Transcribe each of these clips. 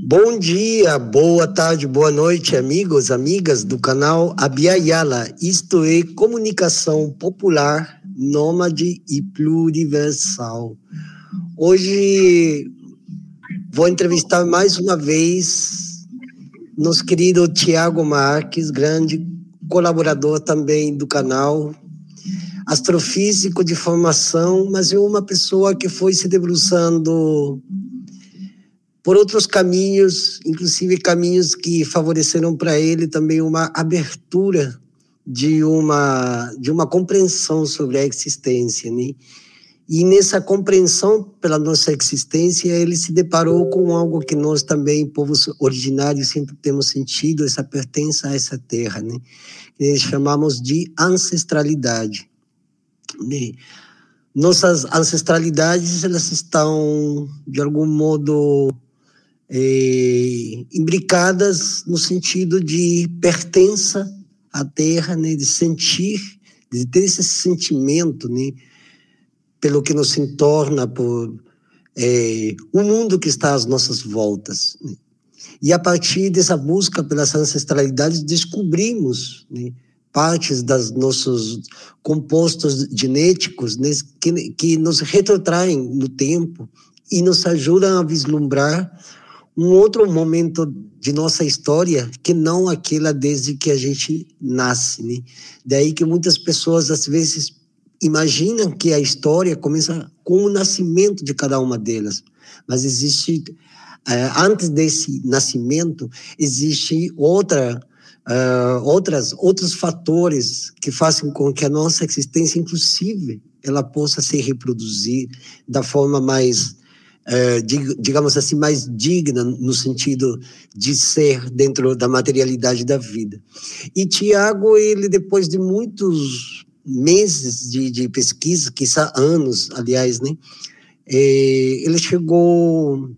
Bom dia, boa tarde, boa noite, amigos, amigas do canal Abya-Yala. Isto é comunicação popular, nômade e pluriversal. Hoje vou entrevistar mais uma vez nosso querido Tiago Marques, grande colaborador também do canal, astrofísico de formação, mas é uma pessoa que foi se debruçando por outros caminhos, inclusive caminhos que favoreceram para ele também uma abertura de uma compreensão sobre a existência, né? E nessa compreensão pela nossa existência, ele se deparou com algo que nós também, povos originários, sempre temos sentido, essa pertença a essa terra, né? Que chamamos de ancestralidade, né? Nossas ancestralidades, elas estão, de algum modo, imbricadas no sentido de pertença à terra, né, de sentir, de ter esse sentimento, né, pelo que nos entorna, por o mundo que está às nossas voltas, né. E a partir dessa busca pelas ancestralidades descobrimos, né, partes dos nossos compostos genéticos, né, que nos retrotraem no tempo e nos ajudam a vislumbrar um outro momento de nossa história que não aquela desde que a gente nasce, né? Daí que muitas pessoas, às vezes, imaginam que a história começa com o nascimento de cada uma delas. Mas existe, antes desse nascimento, existe outros fatores que fazem com que a nossa existência, inclusive, ela possa se reproduzir da forma mais digamos assim, mais digna no sentido de ser dentro da materialidade da vida. E Tiago, ele depois de muitos meses de pesquisa, quizá anos, aliás, né, ele chegou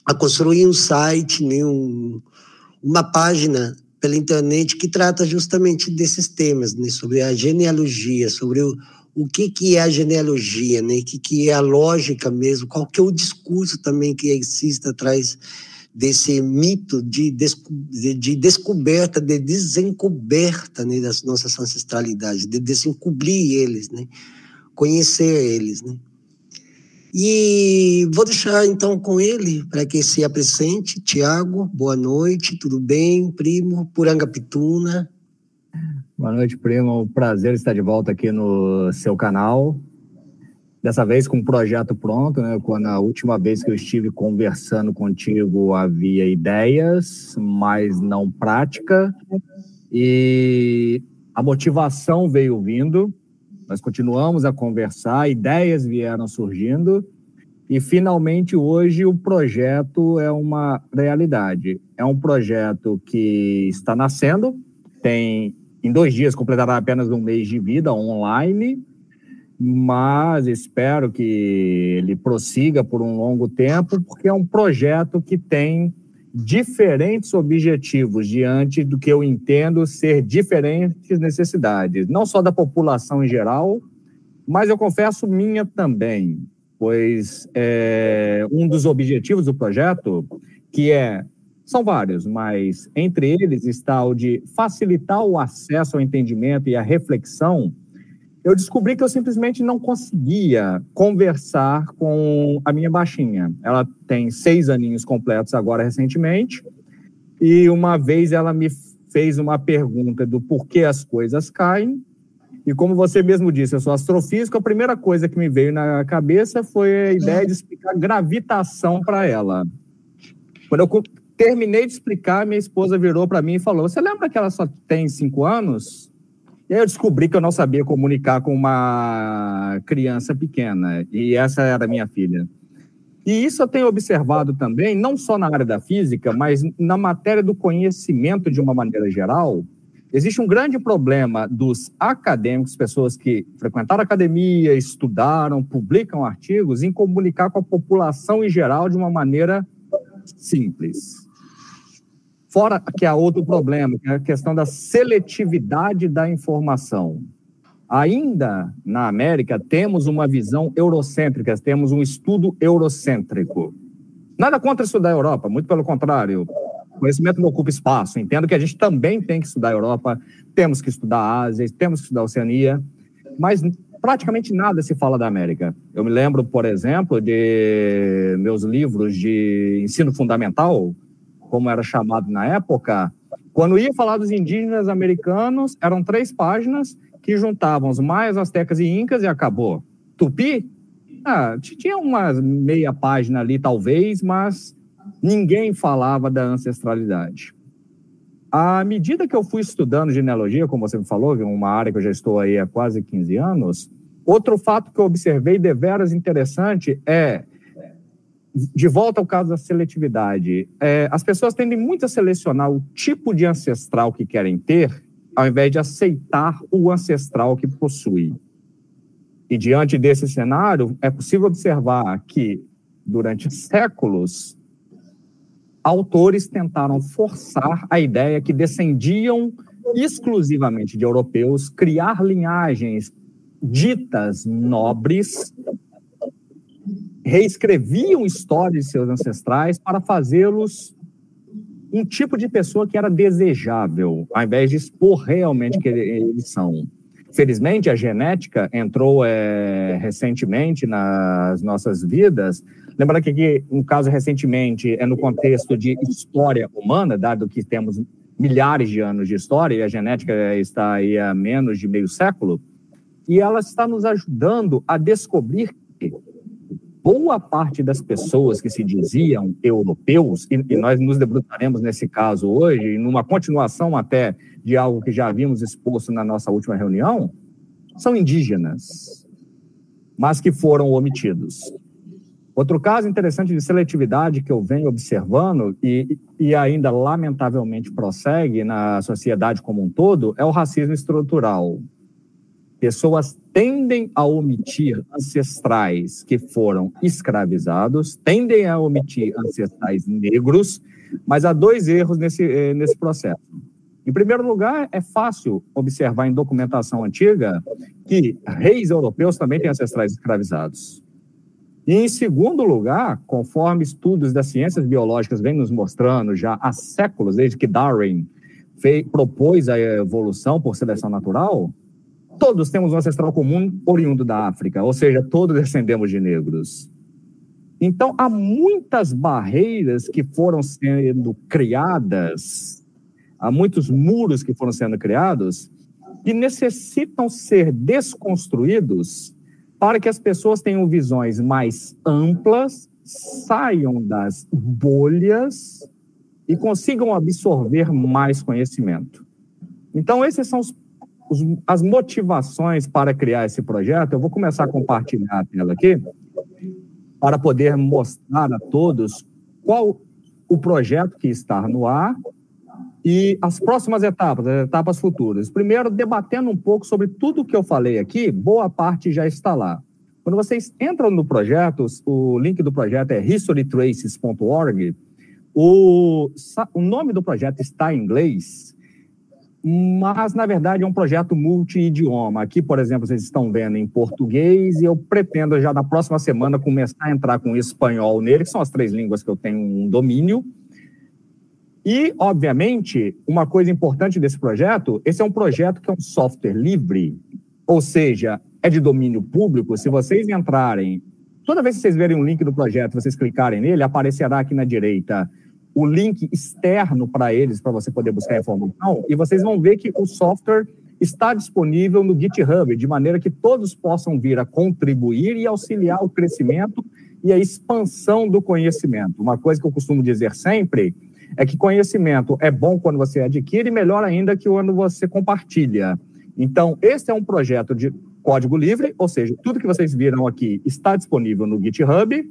a construir um site, né, uma página pela internet que trata justamente desses temas, né, sobre a genealogia, sobre o que é a genealogia, né? O que é a lógica mesmo, qual que é o discurso também que existe atrás desse mito de descoberta, de desencoberta, né, das nossas ancestralidades, de desencobrir eles, né? Conhecer eles, né? E vou deixar então com ele, para que se apresente. Tiago, boa noite, tudo bem, primo? Puranga-Pituna. Boa noite, primo. Um prazer estar de volta aqui no seu canal. Dessa vez com um projeto pronto, né? Quando a última vez que eu estive conversando contigo havia ideias, mas não prática. E a motivação veio vindo. Nós continuamos a conversar, ideias vieram surgindo. E finalmente hoje o projeto é uma realidade. É um projeto que está nascendo, em 2 dias completará apenas 1 mês de vida online, mas espero que ele prossiga por um longo tempo, porque é um projeto que tem diferentes objetivos diante do que eu entendo ser diferentes necessidades, não só da população em geral, mas eu confesso minha também, pois um dos objetivos do projeto, são vários, mas entre eles está o de facilitar o acesso ao entendimento e à reflexão. Eu descobri que eu simplesmente não conseguia conversar com a minha baixinha. Ela tem 6 aninhos completos agora recentemente, e uma vez ela me fez uma pergunta do porquê as coisas caem, e como você mesmo disse, eu sou astrofísico, a primeira coisa que me veio na cabeça foi a ideia de explicar gravitação para ela. Quando eu terminei de explicar, minha esposa virou para mim e falou: você lembra que ela só tem 5 anos? E aí eu descobri que eu não sabia comunicar com uma criança pequena, e essa era a minha filha. E isso eu tenho observado também, não só na área da física, mas na matéria do conhecimento de uma maneira geral. Existe um grande problema dos acadêmicos, pessoas que frequentaram a academia, estudaram, publicam artigos, em comunicar com a população em geral de uma maneira simples. Fora que há outro problema, que é a questão da seletividade da informação. Ainda na América, temos uma visão eurocêntrica, temos um estudo eurocêntrico. Nada contra estudar a Europa, muito pelo contrário. O conhecimento não ocupa espaço. Entendo que a gente também tem que estudar a Europa, temos que estudar a Ásia, temos que estudar a Oceania, mas praticamente nada se fala da América. Eu me lembro, por exemplo, de meus livros de ensino fundamental, como era chamado na época, quando ia falar dos indígenas americanos, eram 3 páginas que juntavam os maias, astecas e incas e acabou. Tupi? Tinha uma meia página ali, talvez, mas ninguém falava da ancestralidade. À medida que eu fui estudando genealogia, como você me falou, uma área que eu já estou aí há quase 15 anos, outro fato que eu observei deveras interessante é, de volta ao caso da seletividade, as pessoas tendem muito a selecionar o tipo de ancestral que querem ter, ao invés de aceitar o ancestral que possui. E diante desse cenário, é possível observar que, durante séculos, autores tentaram forçar a ideia que descendiam exclusivamente de europeus, criar linhagens ditas nobres, reescreviam histórias de seus ancestrais para fazê-los um tipo de pessoa que era desejável, ao invés de expor realmente que eles são. Felizmente, a genética entrou recentemente nas nossas vidas. Lembrando que aqui, um caso recentemente, é no contexto de história humana, dado que temos milhares de anos de história, e a genética está aí há menos de meio século, e ela está nos ajudando a descobrir que boa parte das pessoas que se diziam europeus, e nós nos debruçaremos nesse caso hoje, numa continuação até de algo que já havíamos exposto na nossa última reunião, são indígenas, mas que foram omitidos. Outro caso interessante de seletividade que eu venho observando e ainda lamentavelmente prossegue na sociedade como um todo é o racismo estrutural. Pessoas tendem a omitir ancestrais que foram escravizados, tendem a omitir ancestrais negros, mas há 2 erros nesse processo. Em primeiro lugar, é fácil observar em documentação antiga que reis europeus também têm ancestrais escravizados. E, em segundo lugar, conforme estudos das ciências biológicas vêm nos mostrando já há séculos, desde que Darwin propôs a evolução por seleção natural, todos temos um ancestral comum oriundo da África, ou seja, todos descendemos de negros. Então, há muitas barreiras que foram sendo criadas, há muitos muros que foram sendo criados, que necessitam ser desconstruídos para que as pessoas tenham visões mais amplas, saiam das bolhas e consigam absorver mais conhecimento. Então, esses são as motivações para criar esse projeto. Eu vou começar a compartilhar a tela aqui para poder mostrar a todos qual o projeto que está no ar e as próximas etapas, as etapas futuras. Primeiro, debatendo um pouco sobre tudo o que eu falei aqui, boa parte já está lá. Quando vocês entram no projeto, o link do projeto é historytraces.org. O nome do projeto está em inglês, mas, na verdade, é um projeto multi-idioma. Aqui, por exemplo, vocês estão vendo em português e eu pretendo já na próxima semana começar a entrar com espanhol nele, que são as 3 línguas que eu tenho um domínio. E, obviamente, uma coisa importante desse projeto, esse é um projeto que é um software livre, ou seja, é de domínio público. Se vocês entrarem, toda vez que vocês verem um link do projeto, vocês clicarem nele, aparecerá aqui na direita o link externo para eles, para você poder buscar informação, e vocês vão ver que o software está disponível no GitHub, de maneira que todos possam vir a contribuir e auxiliar o crescimento e a expansão do conhecimento. Uma coisa que eu costumo dizer sempre é que conhecimento é bom quando você adquire e melhor ainda que quando você compartilha. Então, esse é um projeto de código livre, ou seja, tudo que vocês viram aqui está disponível no GitHub.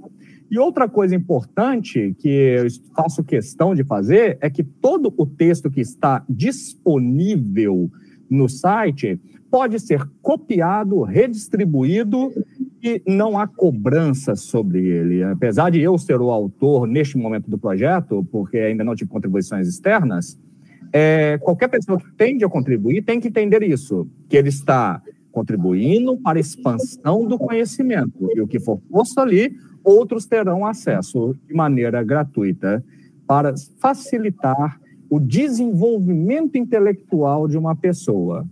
E outra coisa importante que eu faço questão de fazer é que todo o texto que está disponível no site pode ser copiado, redistribuído e não há cobrança sobre ele. Apesar de eu ser o autor neste momento do projeto, porque ainda não tive contribuições externas, qualquer pessoa que tende a contribuir tem que entender isso, que ele está contribuindo para a expansão do conhecimento. E o que for posto ali, outros terão acesso de maneira gratuita para facilitar o desenvolvimento intelectual de uma pessoa.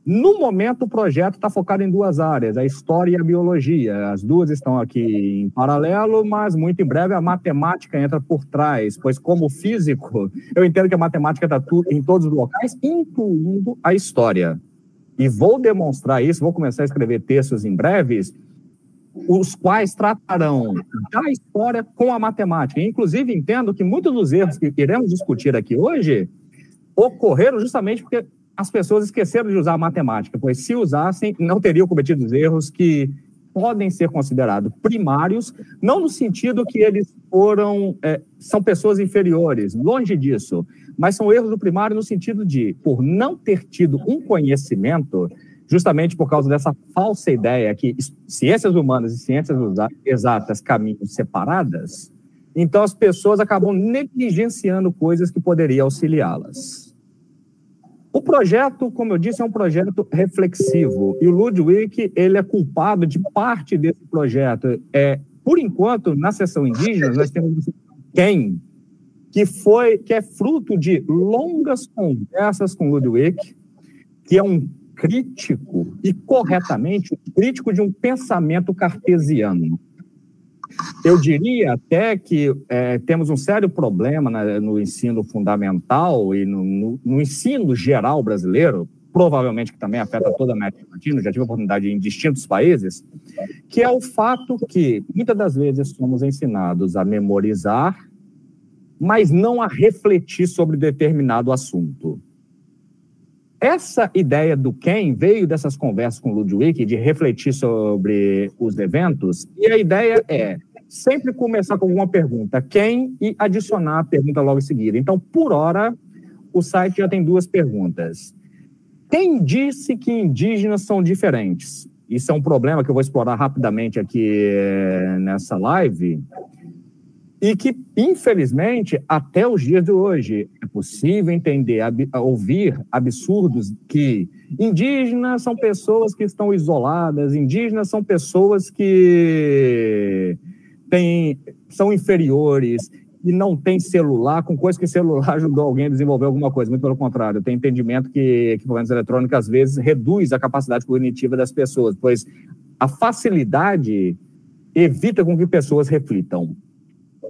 No momento, o projeto está focado em duas áreas, a história e a biologia. As duas estão aqui em paralelo, mas muito em breve a matemática entra por trás, pois como físico, eu entendo que a matemática está em todos os locais, incluindo a história. E vou demonstrar isso, vou começar a escrever textos em breves, os quais tratarão da história com a matemática. Inclusive, entendo que muitos dos erros que iremos discutir aqui hoje ocorreram justamente porque as pessoas esqueceram de usar a matemática, pois se usassem, não teriam cometido os erros que podem ser considerados primários, não no sentido que eles são pessoas inferiores, longe disso, mas são erros do primário no sentido de, por não ter tido um conhecimento, justamente por causa dessa falsa ideia que ciências humanas e ciências exatas caminham separadas, então as pessoas acabam negligenciando coisas que poderiam auxiliá-las. O projeto, como eu disse, é um projeto reflexivo, e o Ludwig, ele é culpado de parte desse projeto. Por enquanto, na seção indígena, nós temos o Ken, que é fruto de longas conversas com Ludwig, que é um crítico, e corretamente, um crítico de um pensamento cartesiano. Eu diria até que temos um sério problema no ensino fundamental e no ensino geral brasileiro, provavelmente que também afeta toda a América Latina, já tive a oportunidade em distintos países, que é o fato que muitas das vezes somos ensinados a memorizar, mas não a refletir sobre determinado assunto. Essa ideia do Ken veio dessas conversas com o Ludwig, de refletir sobre os eventos, e a ideia é sempre começar com alguma pergunta, quem, e adicionar a pergunta logo em seguida. Então, por hora, o site já tem duas perguntas. Quem disse que indígenas são diferentes? Isso é um problema que eu vou explorar rapidamente aqui nessa live, e que, infelizmente, até os dias de hoje, é possível entender, ouvir absurdos que indígenas são pessoas que estão isoladas, indígenas são pessoas que são inferiores e não têm celular, com coisa que celular ajudou alguém a desenvolver alguma coisa. Muito pelo contrário, eu tenho entendimento que equipamentos eletrônicos, às vezes, reduz a capacidade cognitiva das pessoas, pois a facilidade evita com que pessoas reflitam.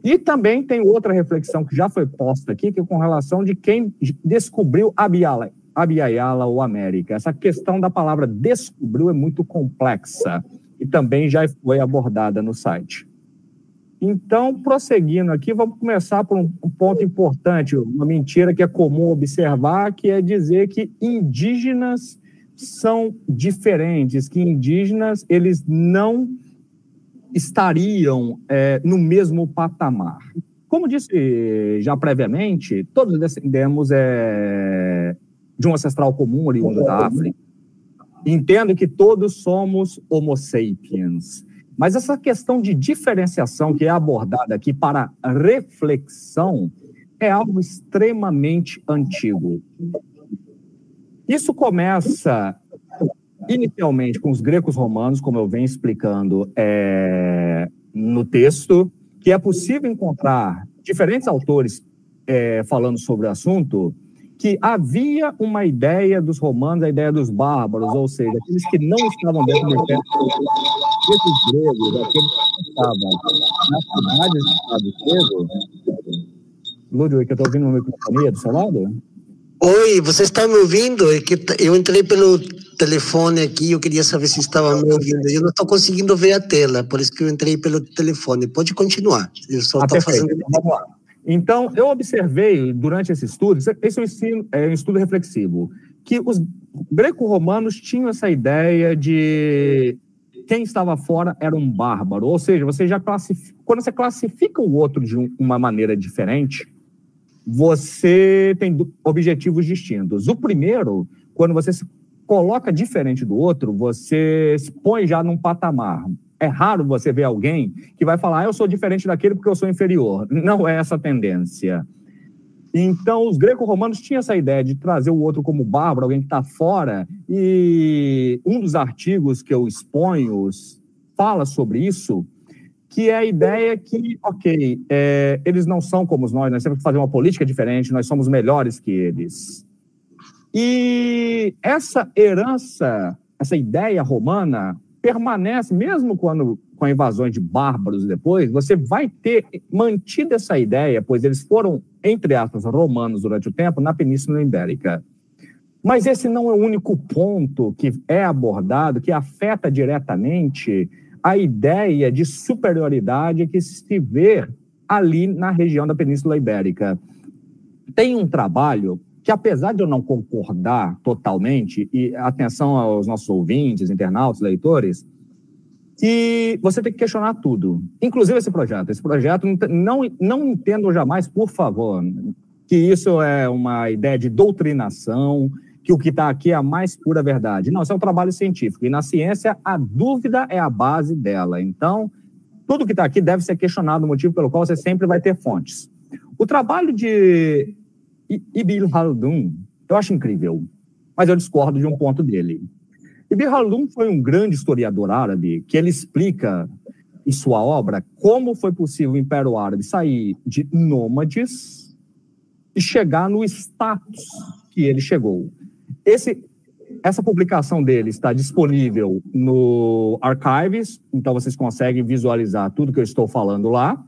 E também tem outra reflexão que já foi posta aqui, que é com relação de quem descobriu Abya-Yala ou América. Essa questão da palavra descobriu é muito complexa e também já foi abordada no site. Então, prosseguindo aqui, vamos começar por um ponto importante, uma mentira que é comum observar, que é dizer que indígenas são diferentes, que indígenas eles não estariam no mesmo patamar. Como disse já previamente, todos descendemos de um ancestral comum oriundo da África. Entendo que todos somos homo sapiens. Mas essa questão de diferenciação que é abordada aqui para reflexão é algo extremamente antigo. Isso começa inicialmente com os gregos romanos, como eu venho explicando no texto, que é possível encontrar diferentes autores falando sobre o assunto, que havia uma ideia dos romanos, a ideia dos bárbaros, ou seja, aqueles que não estavam dentro do império, esses gregos, aqueles que estavam nas cidades do Estado grego. Ludwig, eu estou ouvindo uma microfonia do seu lado? Oi, você está me ouvindo? É que eu entrei pelo telefone aqui, eu queria saber se estava me ouvindo. Eu não estou conseguindo ver a tela, por isso que eu entrei pelo telefone. Pode continuar. Eu só estou fazendo. Vamos lá. Então, eu observei durante esse estudo, esse é um estudo reflexivo, que os greco-romanos tinham essa ideia de quem estava fora era um bárbaro, ou seja, você já quando você classifica o outro de uma maneira diferente, você tem objetivos distintos. O primeiro, quando você se coloca diferente do outro, você se põe já num patamar. É raro você ver alguém que vai falar, eu sou diferente daquele porque eu sou inferior. Não é essa a tendência. Então, os greco-romanos tinham essa ideia de trazer o outro como bárbaro, alguém que está fora, e um dos artigos que eu exponho fala sobre isso, que é a ideia que, eles não são como nós temos que fazer uma política diferente, nós somos melhores que eles. E essa herança, essa ideia romana, permanece, mesmo quando com invasões de bárbaros depois, você vai ter mantido essa ideia, pois eles foram, entre aspas, romanos durante o tempo, na Península Ibérica. Mas esse não é o único ponto que é abordado, que afeta diretamente a ideia de superioridade que se vê ali na região da Península Ibérica. Tem um trabalho que, apesar de eu não concordar totalmente, e atenção aos nossos ouvintes, internautas, leitores, que você tem que questionar tudo, inclusive esse projeto. Esse projeto, não entendam jamais, por favor, que isso é uma ideia de doutrinação, que o que está aqui é a mais pura verdade. Não, isso é um trabalho científico, e na ciência a dúvida é a base dela. Então, tudo que está aqui deve ser questionado, o motivo pelo qual você sempre vai ter fontes. O trabalho de Ibn Khaldun, eu acho incrível, mas eu discordo de um ponto dele. Ibn Khaldun foi um grande historiador árabe que ele explica em sua obra como foi possível o Império Árabe sair de nômades e chegar no status que ele chegou. Essa publicação dele está disponível no Archives, então vocês conseguem visualizar tudo que eu estou falando lá.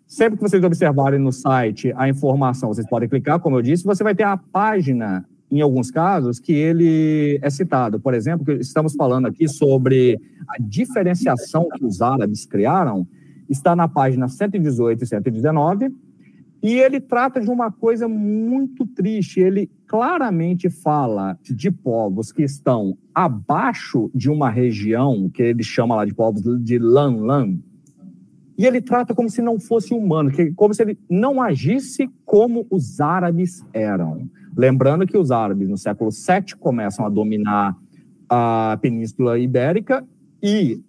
Sempre que vocês observarem no site a informação, vocês podem clicar, como eu disse, você vai ter a página, em alguns casos, que ele é citado. Por exemplo, que estamos falando aqui sobre a diferenciação que os árabes criaram, está na página 118 e 119, e ele trata de uma coisa muito triste. Ele claramente fala de povos que estão abaixo de uma região, que ele chama lá de povos de Lan-Lan, e ele trata como se não fosse humano, como se ele não agisse como os árabes eram. Lembrando que os árabes, no século VII, começam a dominar a Península Ibérica e,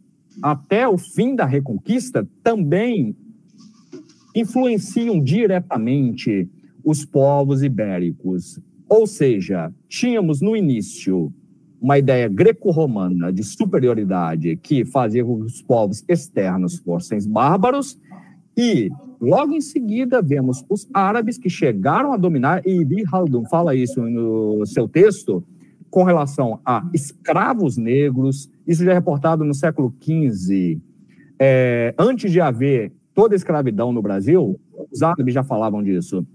até o fim da Reconquista, também influenciam diretamente os povos ibéricos. Ou seja, tínhamos no início uma ideia greco-romana de superioridade que fazia com que os povos externos fossem bárbaros, e logo em seguida vemos os árabes que chegaram a dominar, e Ibn Khaldun fala isso no seu texto, com relação a escravos negros. Isso já é reportado no século XV. Antes de haver toda a escravidão no Brasil, os árabes já falavam disso.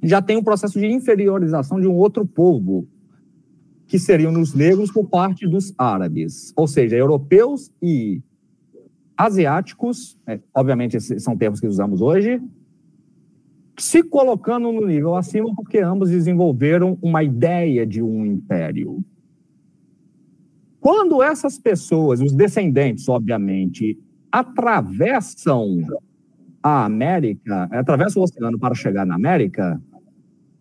Já tem um processo de inferiorização de um outro povo, que seriam os negros por parte dos árabes, ou seja, europeus e asiáticos, obviamente esses são termos que usamos hoje, se colocando no nível acima porque ambos desenvolveram uma ideia de um império. Quando essas pessoas, os descendentes, obviamente, atravessam a América, atravessam o oceano para chegar na América,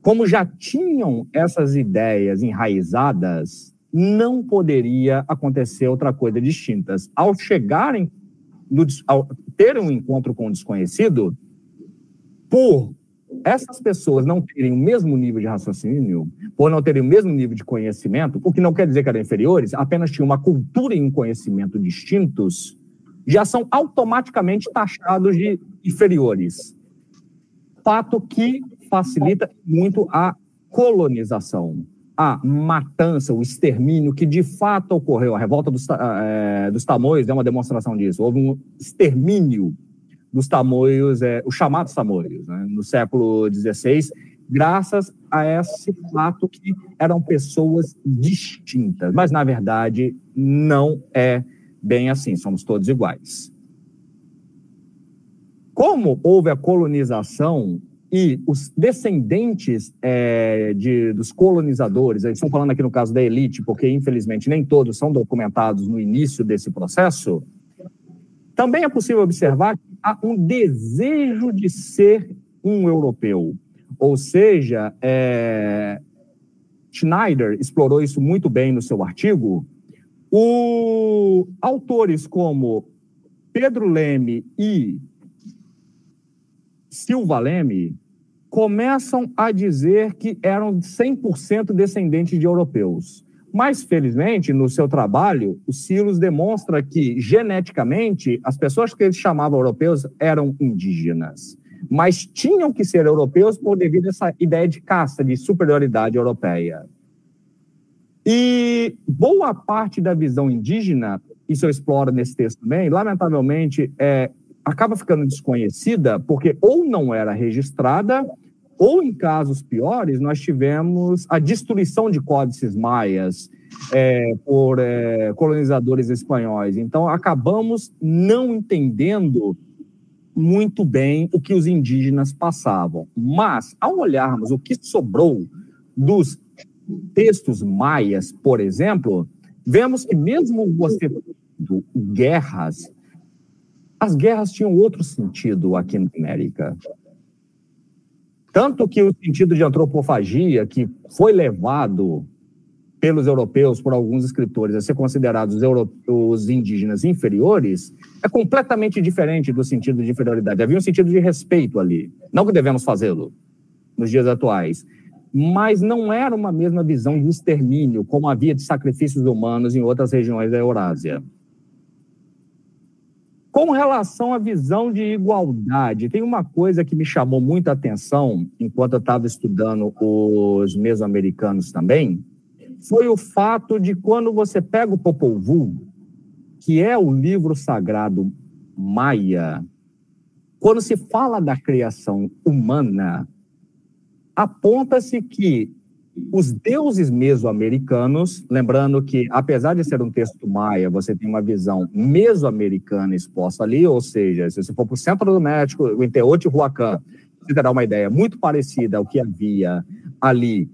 como já tinham essas ideias enraizadas, não poderia acontecer outra coisa distinta. Ao chegarem, ao terem um encontro com o desconhecido, por essas pessoas não terem o mesmo nível de raciocínio, por não terem o mesmo nível de conhecimento, o que não quer dizer que eram inferiores, apenas tinham uma cultura e um conhecimento distintos, já são automaticamente taxados de inferiores. Fato que facilita muito a colonização, a matança, o extermínio que de fato ocorreu. A revolta dos tamoios é uma demonstração disso. Houve um extermínio dos tamoios, os chamados tamoios, né, no século XVI, graças a esse fato que eram pessoas distintas. Mas, na verdade, não é bem assim, somos todos iguais. Como houve a colonização e os descendentes dos colonizadores, estou falando aqui no caso da elite, porque infelizmente nem todos são documentados no início desse processo, também é possível observar que há um desejo de ser um europeu. Ou seja, Schneider explorou isso muito bem no seu artigo. Autores como Pedro Leme e Silva Leme começam a dizer que eram 100% descendentes de europeus. Mas, felizmente, no seu trabalho, o Silos demonstra que, geneticamente, as pessoas que eles chamavam europeus eram indígenas, mas tinham que ser europeus por devido a essa ideia de casta, de superioridade europeia. E boa parte da visão indígena, isso eu exploro nesse texto também, lamentavelmente, acaba ficando desconhecida porque ou não era registrada, ou, em casos piores, nós tivemos a destruição de códices maias por colonizadores espanhóis. Então, acabamos não entendendo muito bem o que os indígenas passavam. Mas, ao olharmos o que sobrou dos textos maias, por exemplo, vemos que mesmo você tendo guerras, as guerras tinham outro sentido aqui na América. Tanto que o sentido de antropofagia, que foi levado pelos europeus, por alguns escritores, a ser considerados os indígenas inferiores, é completamente diferente do sentido de inferioridade. Havia um sentido de respeito ali. Não que devemos fazê-lo nos dias atuais, mas não era uma mesma visão de extermínio, como havia de sacrifícios humanos em outras regiões da Eurásia. Com relação à visão de igualdade, tem uma coisa que me chamou muita atenção enquanto eu estava estudando os mesoamericanos também, foi o fato de quando você pega o Popol Vuh, que é o livro sagrado maia, quando se fala da criação humana, aponta-se que os deuses mesoamericanos, lembrando que, apesar de ser um texto maia, você tem uma visão mesoamericana exposta ali, ou seja, se você for para o centro do México, o Teotihuacan, você terá uma ideia muito parecida ao que havia ali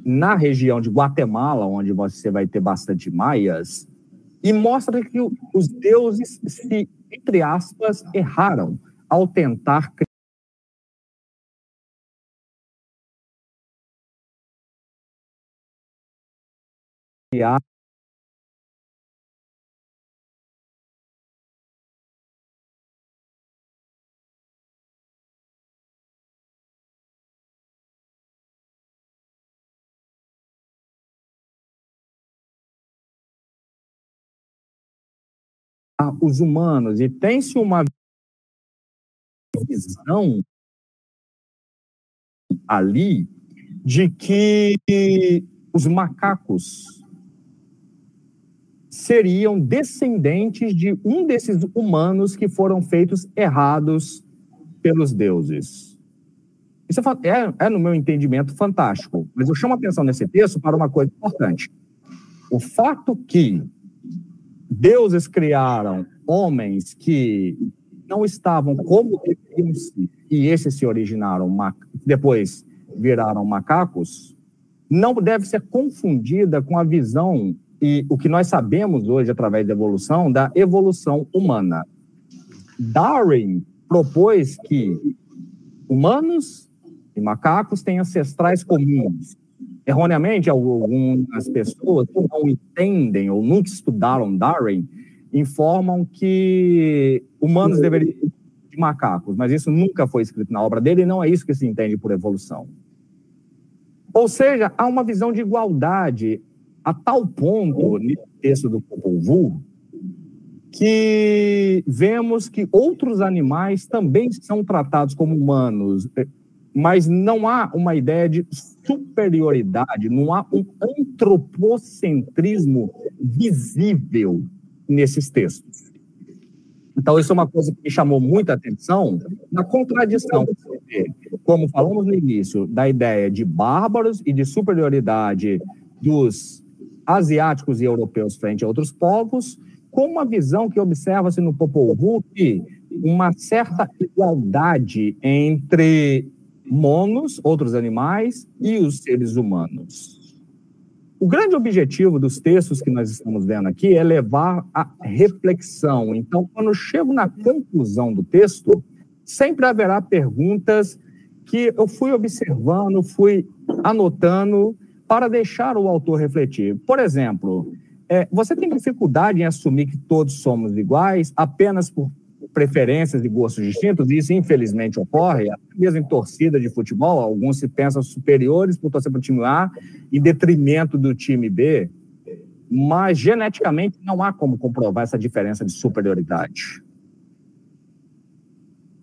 na região de Guatemala, onde você vai ter bastante maias, e mostra que os deuses se, entre aspas, erraram ao tentar criar os humanos, e tem-se uma visão ali de que os macacos seriam descendentes de um desses humanos que foram feitos errados pelos deuses. Isso no meu entendimento, fantástico, mas eu chamo a atenção nesse texto para uma coisa importante. O fato que deuses criaram homens que não estavam como deveriam ser, e esses se originaram, depois viraram macacos, não deve ser confundida com a visão e o que nós sabemos hoje, através da evolução humana. Darwin propôs que humanos e macacos têm ancestrais comuns. Erroneamente, algumas pessoas que não entendem ou nunca estudaram Darwin informam que humanos deveriam ser de macacos, mas isso nunca foi escrito na obra dele e não é isso que se entende por evolução. Ou seja, há uma visão de igualdade a tal ponto, no texto do Popol Vuh, que vemos que outros animais também são tratados como humanos, mas não há uma ideia de superioridade, não há um antropocentrismo visível nesses textos. Então, isso é uma coisa que me chamou muita atenção, na contradição, como falamos no início, da ideia de bárbaros e de superioridade dos asiáticos e europeus frente a outros povos, com uma visão que observa-se no Popol Vuh que uma certa igualdade entre monos, outros animais, e os seres humanos. O grande objetivo dos textos que nós estamos vendo aqui é levar à reflexão. Então, quando eu chego na conclusão do texto, sempre haverá perguntas que eu fui observando, fui anotando para deixar o autor refletir. Por exemplo, você tem dificuldade em assumir que todos somos iguais apenas por preferências e gostos distintos, e isso infelizmente ocorre, até mesmo em torcida de futebol, alguns se pensam superiores por torcer para o time A em detrimento do time B, mas geneticamente não há como comprovar essa diferença de superioridade.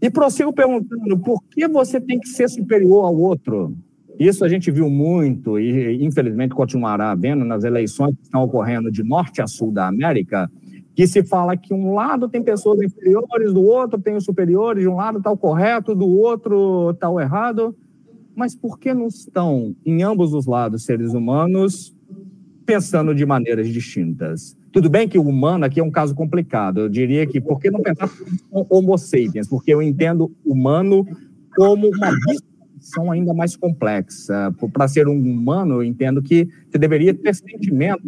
E prossigo perguntando, por que você tem que ser superior ao outro? Isso a gente viu muito e infelizmente continuará vendo nas eleições que estão ocorrendo de norte a sul da América, que se fala que um lado tem pessoas inferiores, do outro tem os superiores, de um lado está o correto, do outro está o errado. Mas por que não estão, em ambos os lados, seres humanos pensando de maneiras distintas? Tudo bem que o humano aqui é um caso complicado. Eu diria que por que não pensar como homo sapiens? Porque eu entendo humano como uma distinção ainda mais complexa. Para ser um humano, eu entendo que você deveria ter sentimento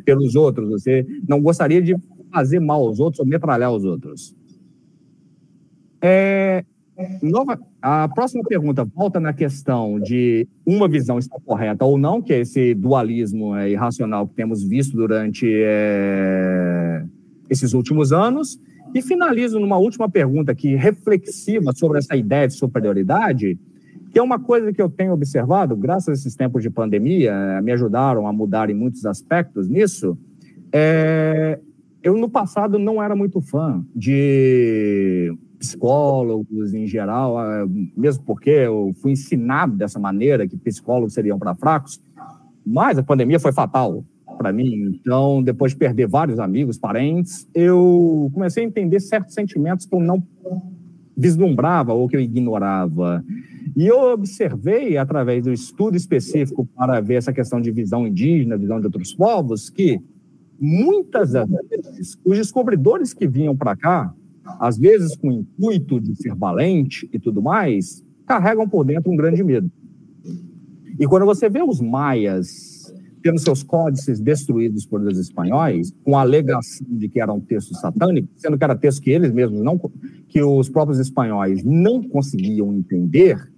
pelos outros. Você não gostaria de fazer mal aos outros ou metralhar os outros. A próxima pergunta volta na questão de uma visão está correta ou não, que é esse dualismo irracional que temos visto durante esses últimos anos. E finalizo numa última pergunta aqui, reflexiva sobre essa ideia de superioridade, que é uma coisa que eu tenho observado, graças a esses tempos de pandemia, me ajudaram a mudar em muitos aspectos nisso. Eu, no passado, não era muito fã de psicólogos em geral, mesmo porque eu fui ensinado dessa maneira, que psicólogos seriam para fracos, mas a pandemia foi fatal para mim. Então, depois de perder vários amigos, parentes, eu comecei a entender certos sentimentos que eu não vislumbrava ou que eu ignorava. E eu observei, através do estudo específico para ver essa questão de visão indígena, visão de outros povos, que muitas das vezes os descobridores que vinham para cá, às vezes com o intuito de ser valente e tudo mais, carregam por dentro um grande medo. E quando você vê os maias tendo seus códices destruídos por os espanhóis, com a alegação de que eram textos satânicos, sendo que era texto que eles mesmos não, que os próprios espanhóis não conseguiam entender,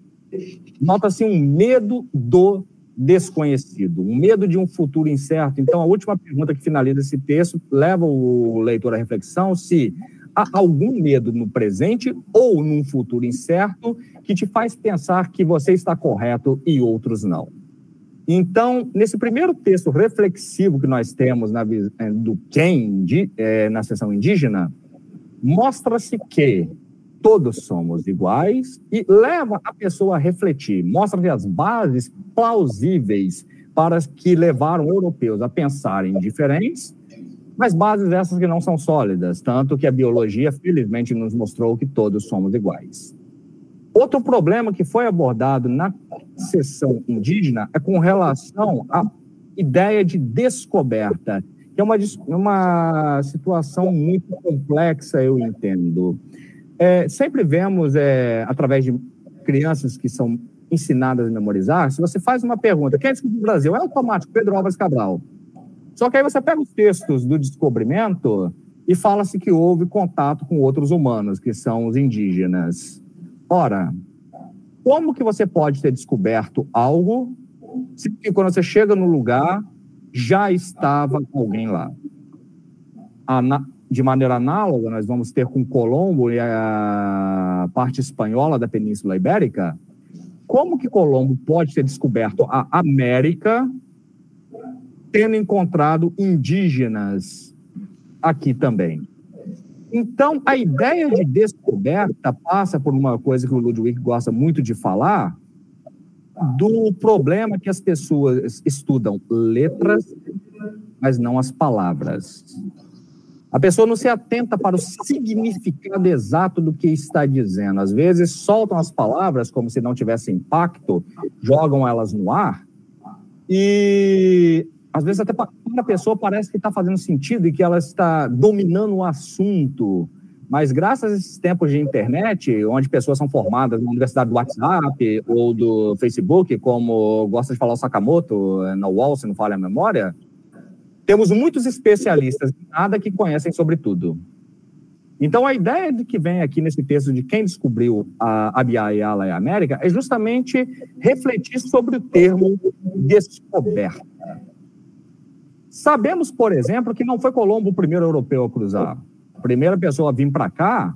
nota-se um medo do desconhecido, um medo de um futuro incerto. Então, a última pergunta que finaliza esse texto leva o leitor à reflexão se há algum medo no presente ou num futuro incerto que te faz pensar que você está correto e outros não. Então, nesse primeiro texto reflexivo que nós temos do Quem, na seção indígena, mostra-se que todos somos iguais e leva a pessoa a refletir, mostra-se as bases plausíveis para que levaram europeus a pensarem diferentes, mas bases essas que não são sólidas, tanto que a biologia, felizmente, nos mostrou que todos somos iguais. Outro problema que foi abordado na seção indígena é com relação à ideia de descoberta, que é uma situação muito complexa, eu entendo. Sempre vemos, através de crianças que são ensinadas a memorizar, se você faz uma pergunta, quem descobriu o Brasil? É automático, Pedro Álvares Cabral. Só que aí você pega os textos do descobrimento e fala-se que houve contato com outros humanos, que são os indígenas. Ora, como que você pode ter descoberto algo se quando você chega no lugar já estava alguém lá? De maneira análoga, nós vamos ter com Colombo e a parte espanhola da Península Ibérica. Como que Colombo pode ter descoberto a América tendo encontrado indígenas aqui também? Então, a ideia de descoberta passa por uma coisa que o Ludwig gosta muito de falar, do problema que as pessoas estudam letras, mas não as palavras. A pessoa não se atenta para o significado exato do que está dizendo. Às vezes, soltam as palavras como se não tivesse impacto, jogam elas no ar, e às vezes até para a pessoa parece que está fazendo sentido e que ela está dominando o assunto. Mas graças a esses tempos de internet, onde pessoas são formadas na universidade do WhatsApp ou do Facebook, como gosta de falar o Sakamoto, na UOL, se não falha a memória, temos muitos especialistas em nada que conhecem sobre tudo. Então, a ideia de que vem aqui nesse texto de quem descobriu a Abya-Yala e a América é justamente refletir sobre o termo descoberta. Sabemos, por exemplo, que não foi Colombo o primeiro europeu a cruzar. A primeira pessoa a vir para cá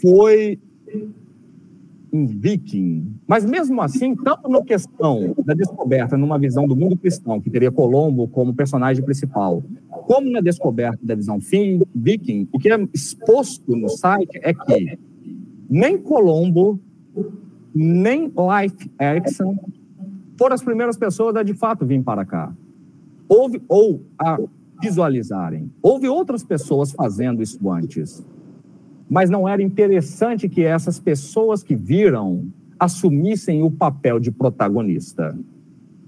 foi um viking. Mas mesmo assim, tanto na questão da descoberta numa visão do mundo cristão, que teria Colombo como personagem principal, como na descoberta da visão viking, o que é exposto no site é que nem Colombo, nem Leif Erikson foram as primeiras pessoas a de fato vir para cá. Ou a visualizarem. Houve outras pessoas fazendo isso antes. Mas não era interessante que essas pessoas que viram assumissem o papel de protagonista.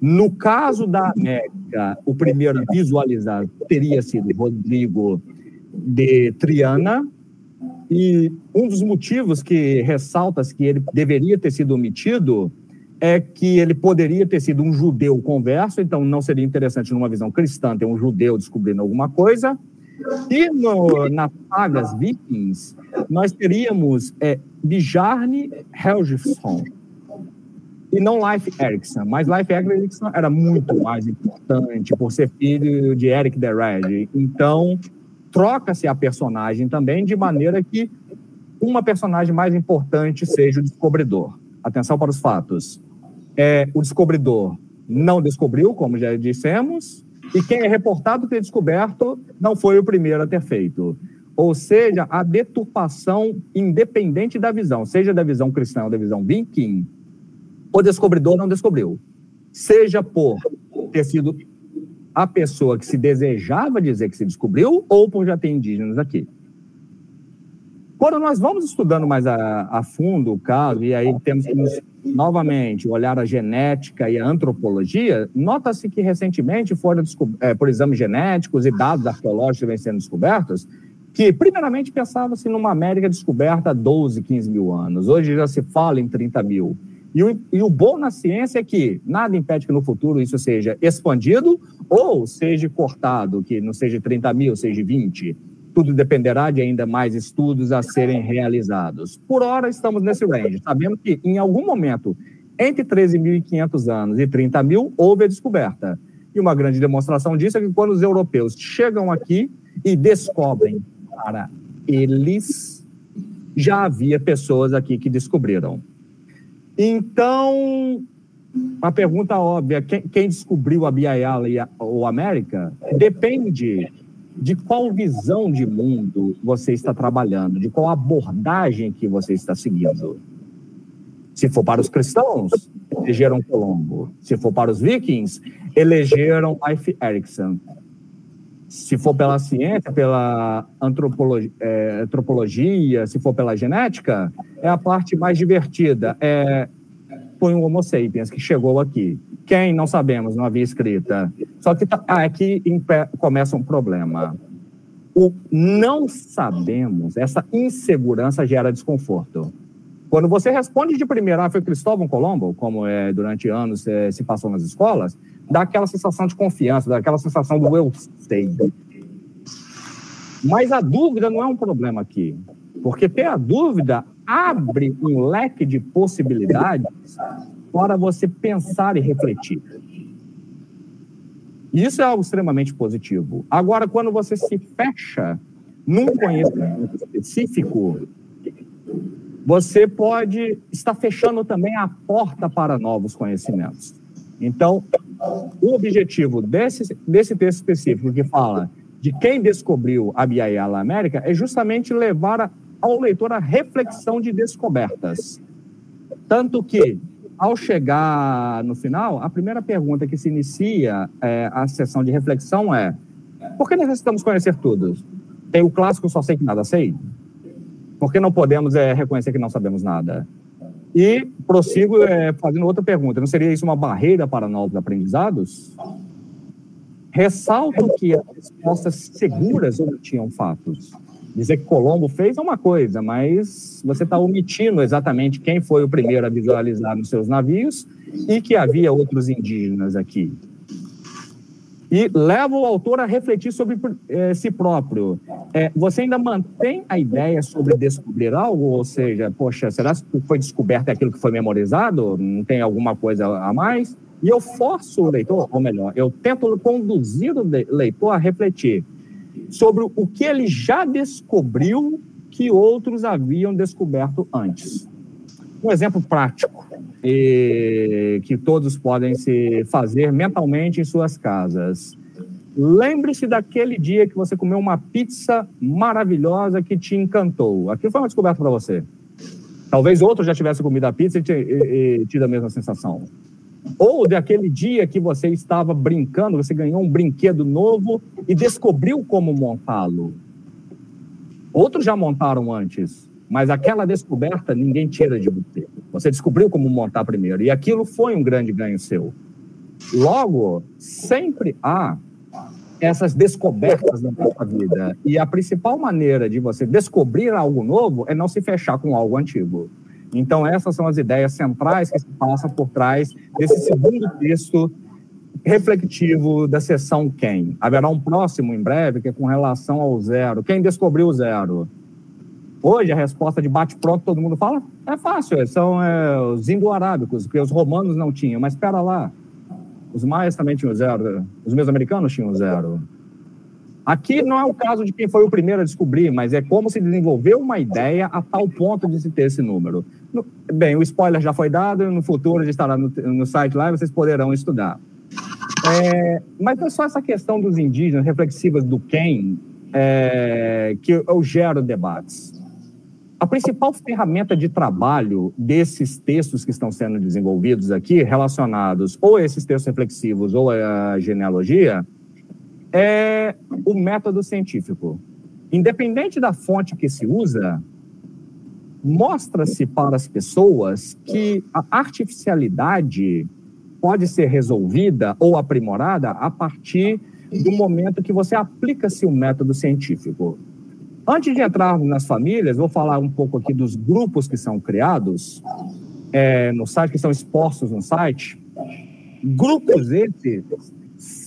No caso da América, o primeiro a visualizar teria sido Rodrigo de Triana, e um dos motivos que ressalta-se que ele deveria ter sido omitido é que ele poderia ter sido um judeu converso, então não seria interessante numa visão cristã ter um judeu descobrindo alguma coisa. E nas sagas vikings, nós teríamos Bjarne Helgeson e não Leif Erikson. Mas Leif Erikson era muito mais importante por ser filho de Erik the Red. Então, troca-se a personagem também de maneira que uma personagem mais importante seja o descobridor. Atenção para os fatos. O descobridor não descobriu, como já dissemos, e quem é reportado ter descoberto não foi o primeiro a ter feito. Ou seja, a deturpação independente da visão, seja da visão cristã ou da visão viking, o descobridor não descobriu. Seja por ter sido a pessoa que se desejava dizer que se descobriu ou por já ter indígenas aqui. Quando nós vamos estudando mais a fundo o caso, e aí temos que novamente olhar a genética e a antropologia, nota-se que recentemente foram, por exames genéticos e dados arqueológicos que vêm sendo descobertos, que primeiramente pensava-se numa América descoberta há 12, 15 mil anos. Hoje já se fala em 30 mil. E o bom na ciência é que nada impede que no futuro isso seja expandido ou seja cortado, que não seja 30 mil, seja 20. Tudo dependerá de ainda mais estudos a serem realizados. Por hora, estamos nesse range. Sabemos que, em algum momento, entre 13.500 anos e 30 mil, houve a descoberta. E uma grande demonstração disso é que quando os europeus chegam aqui e descobrem para eles, já havia pessoas aqui que descobriram. Então, a pergunta óbvia, quem descobriu a Abya Yala ou América, depende de qual visão de mundo você está trabalhando, de qual abordagem que você está seguindo. Se for para os cristãos, elegeram Colombo. Se for para os vikings, elegeram Leif Erikson. Se for pela ciência, pela antropologia, se for pela genética, é a parte mais divertida. Foi um Homo sapiens que chegou aqui. Quem? Não sabemos, não havia escrita. Só que aqui começa um problema. O não sabemos, essa insegurança gera desconforto. Quando você responde de primeira, foi Cristóvão Colombo, como durante anos se passou nas escolas, dá aquela sensação de confiança, dá aquela sensação do eu sei. Mas a dúvida não é um problema aqui, porque ter a dúvida abre um leque de possibilidades para você pensar e refletir. Isso é algo extremamente positivo. Agora, quando você se fecha num conhecimento específico, você pode estar fechando também a porta para novos conhecimentos. Então, o objetivo desse texto específico que fala de quem descobriu a Abya Yala América é justamente levar ao leitor a reflexão de descobertas. Tanto que, ao chegar no final, a primeira pergunta que se inicia a sessão de reflexão é: por que necessitamos conhecer tudo? Tem o clássico só sei que nada sei? Por que não podemos reconhecer que não sabemos nada? E prossigo fazendo outra pergunta: não seria isso uma barreira para novos aprendizados? Ressalto que as respostas seguras omitiam fatos. Dizer que Colombo fez é uma coisa, mas você está omitindo exatamente quem foi o primeiro a visualizar nos seus navios e que havia outros indígenas aqui. E leva o autor a refletir sobre si próprio. Você ainda mantém a ideia sobre descobrir algo? Ou seja, poxa, será que foi descoberto aquilo que foi memorizado? Não tem alguma coisa a mais? E eu forço o leitor, ou melhor, eu tento conduzir o leitor a refletir. sobre o que ele já descobriu que outros haviam descoberto antes. Um exemplo prático que todos podem se fazer mentalmente em suas casas. Lembre-se daquele dia que você comeu uma pizza maravilhosa que te encantou. Aquilo foi uma descoberta para você. Talvez outro já tivesse comido a pizza e tido a mesma sensação. Ou daquele dia que você estava brincando, você ganhou um brinquedo novo e descobriu como montá-lo. Outros já montaram antes, mas aquela descoberta ninguém tira de você. Você descobriu como montar primeiro, e aquilo foi um grande ganho seu. Logo, sempre há essas descobertas na nossa vida. E a principal maneira de você descobrir algo novo é não se fechar com algo antigo. Então, essas são as ideias centrais que se passam por trás desse segundo texto refletivo da seção Quem. Haverá um próximo em breve, que é com relação ao zero. Quem descobriu o zero? Hoje, a resposta de bate-pronto, todo mundo fala, é fácil, são os indo-arábicos, porque os romanos não tinham, mas espera lá. Os maias também tinham zero, os meus-americanos tinham zero. Aqui não é o caso de quem foi o primeiro a descobrir, mas é como se desenvolveu uma ideia a tal ponto de se ter esse número. Bem, o spoiler já foi dado, no futuro já estará no site lá e vocês poderão estudar. Mas é só essa questão dos indígenas, reflexivas do quem, que eu gero debates. A principal ferramenta de trabalho desses textos que estão sendo desenvolvidos aqui, relacionados ou a esses textos reflexivos ou a genealogia, é o método científico. Independente da fonte que se usa, mostra-se para as pessoas que a artificialidade pode ser resolvida ou aprimorada a partir do momento que você aplica-se o método científico. Antes de entrarmos nas famílias, vou falar um pouco aqui dos grupos que são criados no site, que são expostos no site. Grupos esses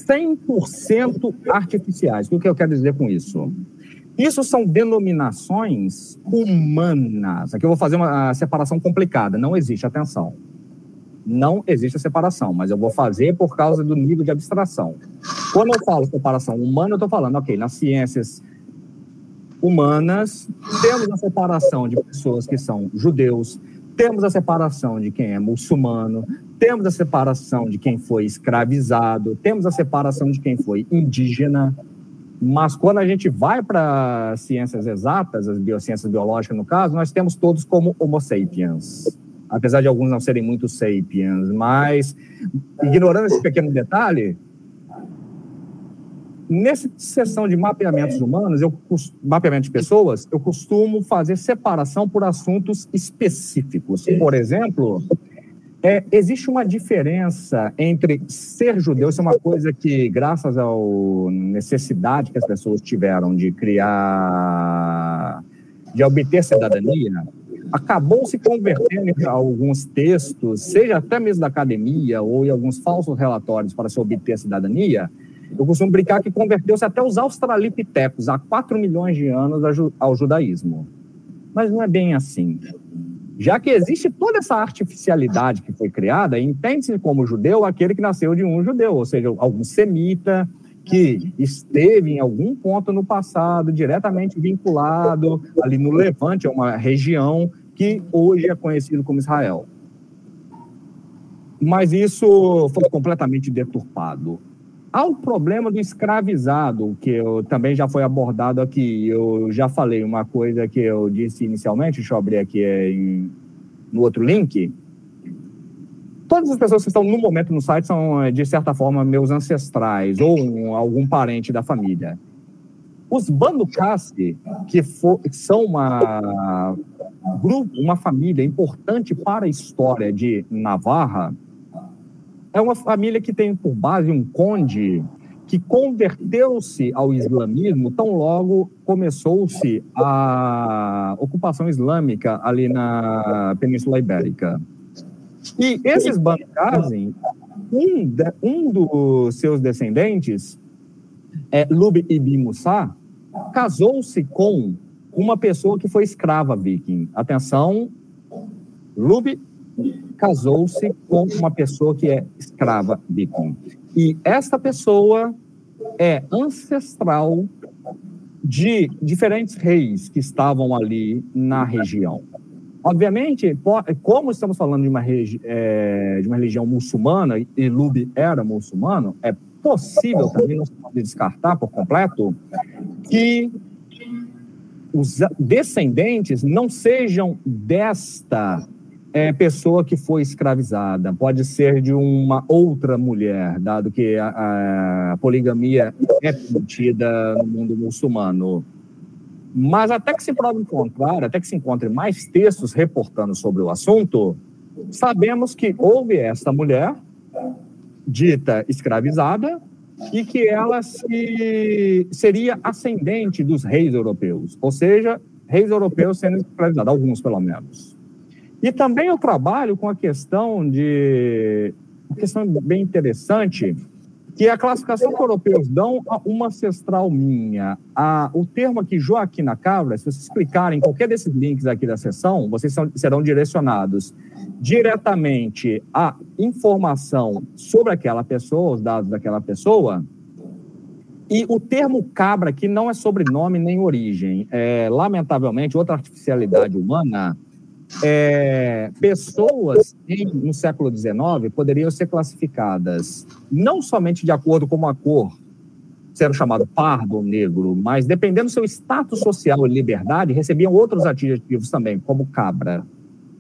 100% artificiais. O que eu quero dizer com isso? Isso são denominações humanas. Aqui eu vou fazer uma separação complicada. Não existe, atenção. Não existe a separação, mas eu vou fazer por causa do nível de abstração. Quando eu falo separação humana, eu estou falando, ok, nas ciências humanas, temos a separação de pessoas que são judeus, temos a separação de quem é muçulmano, temos a separação de quem foi escravizado, temos a separação de quem foi indígena, mas quando a gente vai para ciências exatas, as biociências biológicas no caso, nós temos todos como homo sapiens, apesar de alguns não serem muito sapiens, mas ignorando esse pequeno detalhe, nessa sessão de mapeamentos humanos, mapeamento de pessoas, eu costumo fazer separação por assuntos específicos. Por exemplo, existe uma diferença entre ser judeu, isso é uma coisa que, graças à necessidade que as pessoas tiveram de obter cidadania, acabou se convertendo em alguns textos, seja até mesmo da academia ou em alguns falsos relatórios para se obter cidadania. Eu costumo brincar que converteu-se até os australopitecos há 4 milhões de anos ao judaísmo. Mas não é bem assim. Já que existe toda essa artificialidade que foi criada, entende-se como judeu aquele que nasceu de um judeu, ou seja, algum semita que esteve em algum ponto no passado diretamente vinculado ali no Levante, é uma região que hoje é conhecido como Israel. Mas isso foi completamente deturpado. Há o problema do escravizado, que também já foi abordado aqui. Eu já falei uma coisa que eu disse inicialmente, deixa eu abrir aqui no outro link. Todas as pessoas que estão no momento no site são, de certa forma, meus ancestrais ou algum parente da família. Os Banu Qasi, que são uma família importante para a história de Navarra, é uma família que tem por base um conde que converteu-se ao islamismo tão logo começou-se a ocupação islâmica ali na Península Ibérica. E esses Banu Qasi, um dos seus descendentes, Lub ibn Musa, casou-se com uma pessoa que foi escrava viking. Atenção, Lub casou-se com uma pessoa que é escrava viking. E esta pessoa é ancestral de diferentes reis que estavam ali na região. Obviamente, como estamos falando de uma religião muçulmana, e Lube era muçulmano, é possível também, não se pode descartar por completo, que os descendentes não sejam desta pessoa que foi escravizada. Pode ser de uma outra mulher, dado que a poligamia é permitida no mundo muçulmano. Mas até que se prove o contrário, até que se encontre mais textos reportando sobre o assunto, sabemos que houve esta mulher dita escravizada e que ela seria ascendente dos reis europeus, ou seja, reis europeus sendo escravizados, alguns pelo menos. E também eu trabalho com a questão uma questão bem interessante, que é a classificação que os europeus dão a uma ancestral minha. O termo aqui, Joaquina Cabra, se vocês clicarem em qualquer desses links aqui da sessão, vocês serão direcionados diretamente à informação sobre aquela pessoa, os dados daquela pessoa. E o termo cabra aqui não é sobrenome nem origem. Lamentavelmente, outra artificialidade humana, pessoas no século XIX poderiam ser classificadas não somente de acordo com a cor, sendo chamado pardo ou negro, mas dependendo do seu status social e liberdade, recebiam outros adjetivos também, como cabra.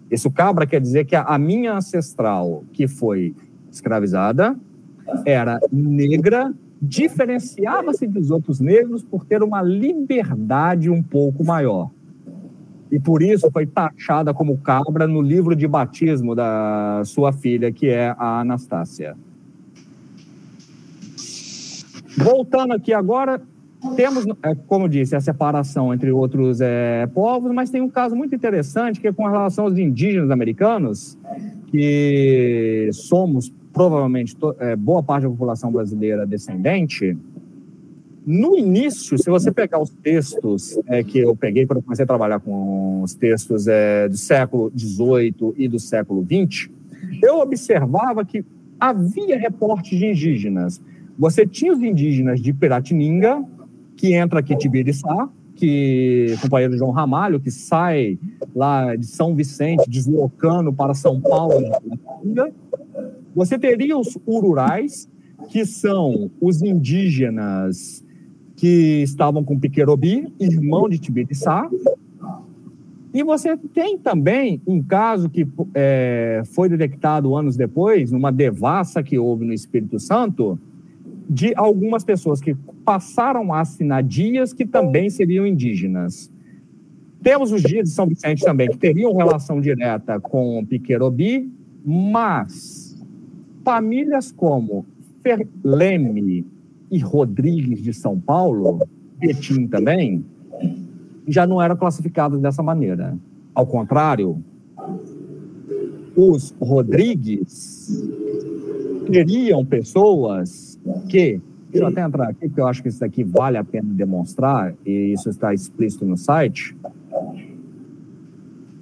Esse cabra quer dizer que a minha ancestral, que foi escravizada, era negra, diferenciava-se dos outros negros por ter uma liberdade um pouco maior. E por isso foi taxada como cabra no livro de batismo da sua filha, que é a Anastácia. Voltando aqui agora, temos, como disse, a separação entre outros povos, mas tem um caso muito interessante que é com relação aos indígenas americanos, que somos provavelmente boa parte da população brasileira descendente. No início, se você pegar os textos que eu peguei quando eu comecei a trabalhar com os textos do século XVIII e do século XX, eu observava que havia reportes de indígenas. Você tinha os indígenas de Piratininga, que entra aqui Tibiriçá, que companheiro João Ramalho, que sai lá de São Vicente, deslocando para São Paulo. Você teria os ururais, que são os indígenas que estavam com Piquerobi, irmão de Tibiriçá. E você tem também um caso que foi detectado anos depois, numa devassa que houve no Espírito Santo, de algumas pessoas que passaram a assinar dias que também seriam indígenas. Temos os dias de São Vicente também, que teriam relação direta com Piquerobi, mas famílias como Leme e Rodrigues de São Paulo, Betim também, já não eram classificados dessa maneira. Ao contrário, os Rodrigues teriam pessoas que, deixa eu até entrar aqui, porque eu acho que isso aqui vale a pena demonstrar, e isso está explícito no site,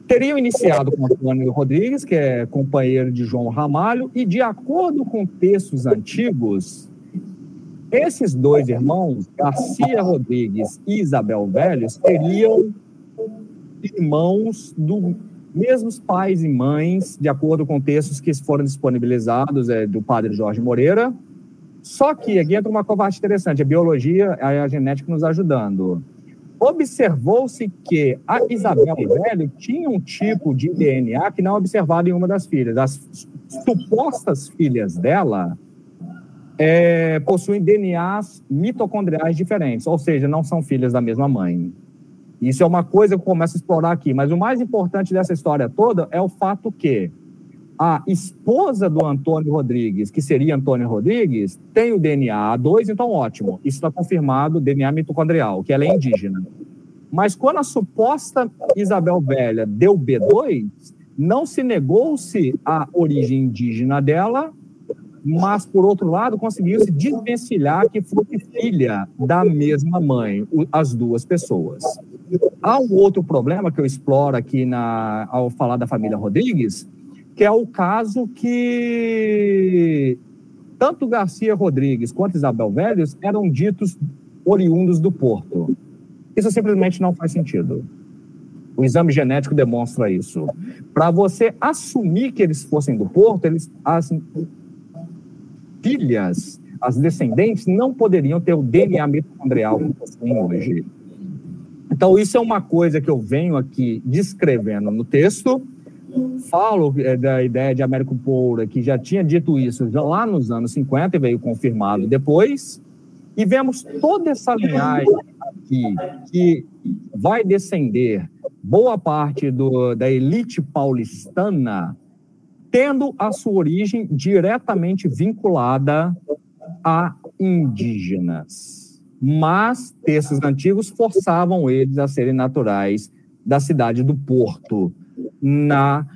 teriam iniciado com Antônio Rodrigues, que é companheiro de João Ramalho, e de acordo com textos antigos, esses dois irmãos, Garcia Rodrigues e Isabel Velhos, seriam irmãos dos mesmos pais e mães, de acordo com textos que foram disponibilizados do padre Jorge Moreira. Só que aqui entra uma parte interessante, a biologia e a genética nos ajudando. Observou-se que a Isabel Velho tinha um tipo de DNA que não é observado em uma das filhas. As supostas filhas dela possuem DNAs mitocondriais diferentes, ou seja, não são filhas da mesma mãe. Isso é uma coisa que eu começo a explorar aqui, mas o mais importante dessa história toda é o fato que a esposa do Antônio Rodrigues, que seria Antônio Rodrigues, tem o DNA A2, então ótimo, isso está confirmado, DNA mitocondrial, que ela é indígena. Mas quando a suposta Isabel Velha deu B2, não se negou-se a origem indígena dela, mas, por outro lado, conseguiu-se desvencilhar que fosse filha da mesma mãe, as duas pessoas. Há um outro problema que eu exploro aqui ao falar da família Rodrigues, que é o caso que tanto Garcia Rodrigues quanto Isabel Velhos eram ditos oriundos do Porto. Isso simplesmente não faz sentido. O exame genético demonstra isso. Para você assumir que eles fossem do Porto, as filhas, as descendentes, não poderiam ter o DNA mitocondrial que você tem hoje. Então, isso é uma coisa que eu venho aqui descrevendo no texto. Falo da ideia de Américo Porra, que já tinha dito isso já lá nos anos 50 e veio confirmado depois. E vemos toda essa linhagem aqui que vai descender boa parte da elite paulistana, tendo a sua origem diretamente vinculada a indígenas. Mas textos antigos forçavam eles a serem naturais da cidade do Porto, na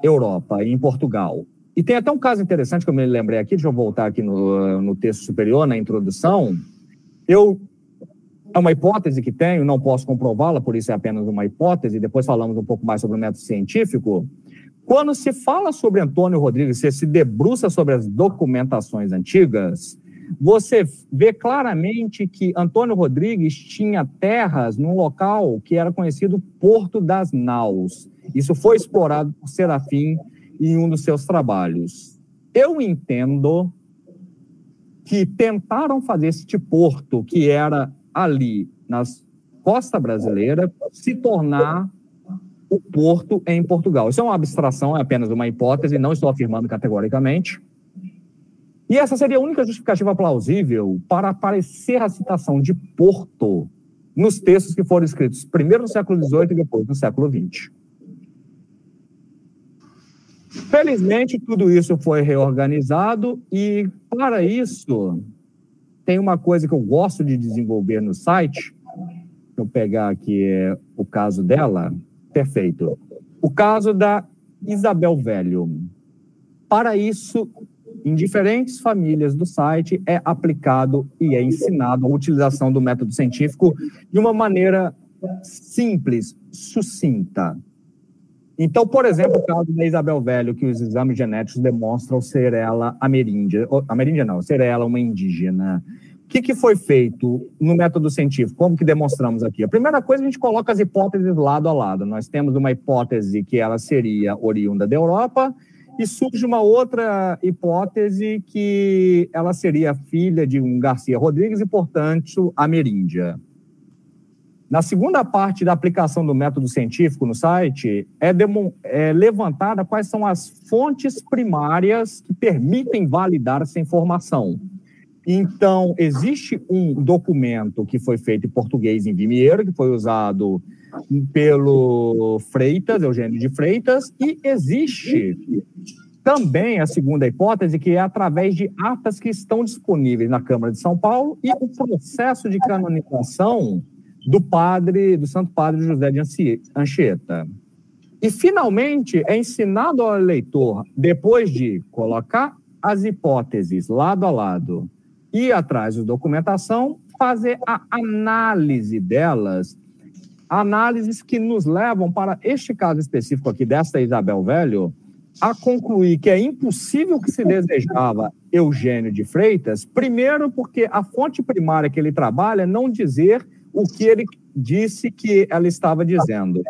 Europa e em Portugal. E tem até um caso interessante que eu me lembrei aqui, deixa eu voltar aqui no texto superior, na introdução. É uma hipótese que tenho, não posso comprová-la, por isso é apenas uma hipótese, depois falamos um pouco mais sobre o método científico. Quando se fala sobre Antônio Rodrigues, você se debruça sobre as documentações antigas, você vê claramente que Antônio Rodrigues tinha terras num local que era conhecido Porto das Naus. Isso foi explorado por Serafim em um dos seus trabalhos. Eu entendo que tentaram fazer este porto, que era ali, na costa brasileira, se tornar o porto em Portugal. Isso é uma abstração, é apenas uma hipótese, não estou afirmando categoricamente. E essa seria a única justificativa plausível para aparecer a citação de Porto nos textos que foram escritos primeiro no século XVIII e depois no século XX. Felizmente, tudo isso foi reorganizado e, para isso, tem uma coisa que eu gosto de desenvolver no site. Deixa eu pegar aqui o caso dela. Perfeito. O caso da Isabel Velho. Para isso, em diferentes famílias do site, é aplicado e é ensinado a utilização do método científico de uma maneira simples, sucinta. Então, por exemplo, o caso da Isabel Velho, que os exames genéticos demonstram ser ela ser ela uma indígena. O que foi feito no método científico? Como que demonstramos aqui? A primeira coisa, a gente coloca as hipóteses lado a lado. Nós temos uma hipótese que ela seria oriunda da Europa e surge uma outra hipótese que ela seria filha de um Garcia Rodrigues e, portanto, ameríndia. Na segunda parte da aplicação do método científico no site, é levantada quais são as fontes primárias que permitem validar essa informação. Então, existe um documento que foi feito em português em Vimieiro, que foi usado pelo Freitas, Eugênio de Freitas, e existe também a segunda hipótese, que é através de atas que estão disponíveis na Câmara de São Paulo e o processo de canonização do Santo Padre José de Anchieta. E, finalmente, é ensinado ao leitor, depois de colocar as hipóteses lado a lado e atrás da documentação, fazer a análise delas, análises que nos levam para este caso específico aqui, desta Isabel Velho, a concluir que é impossível que se desejava Eugênio de Freitas, primeiro porque a fonte primária que ele trabalha não dizer o que ele disse que ela estava dizendo.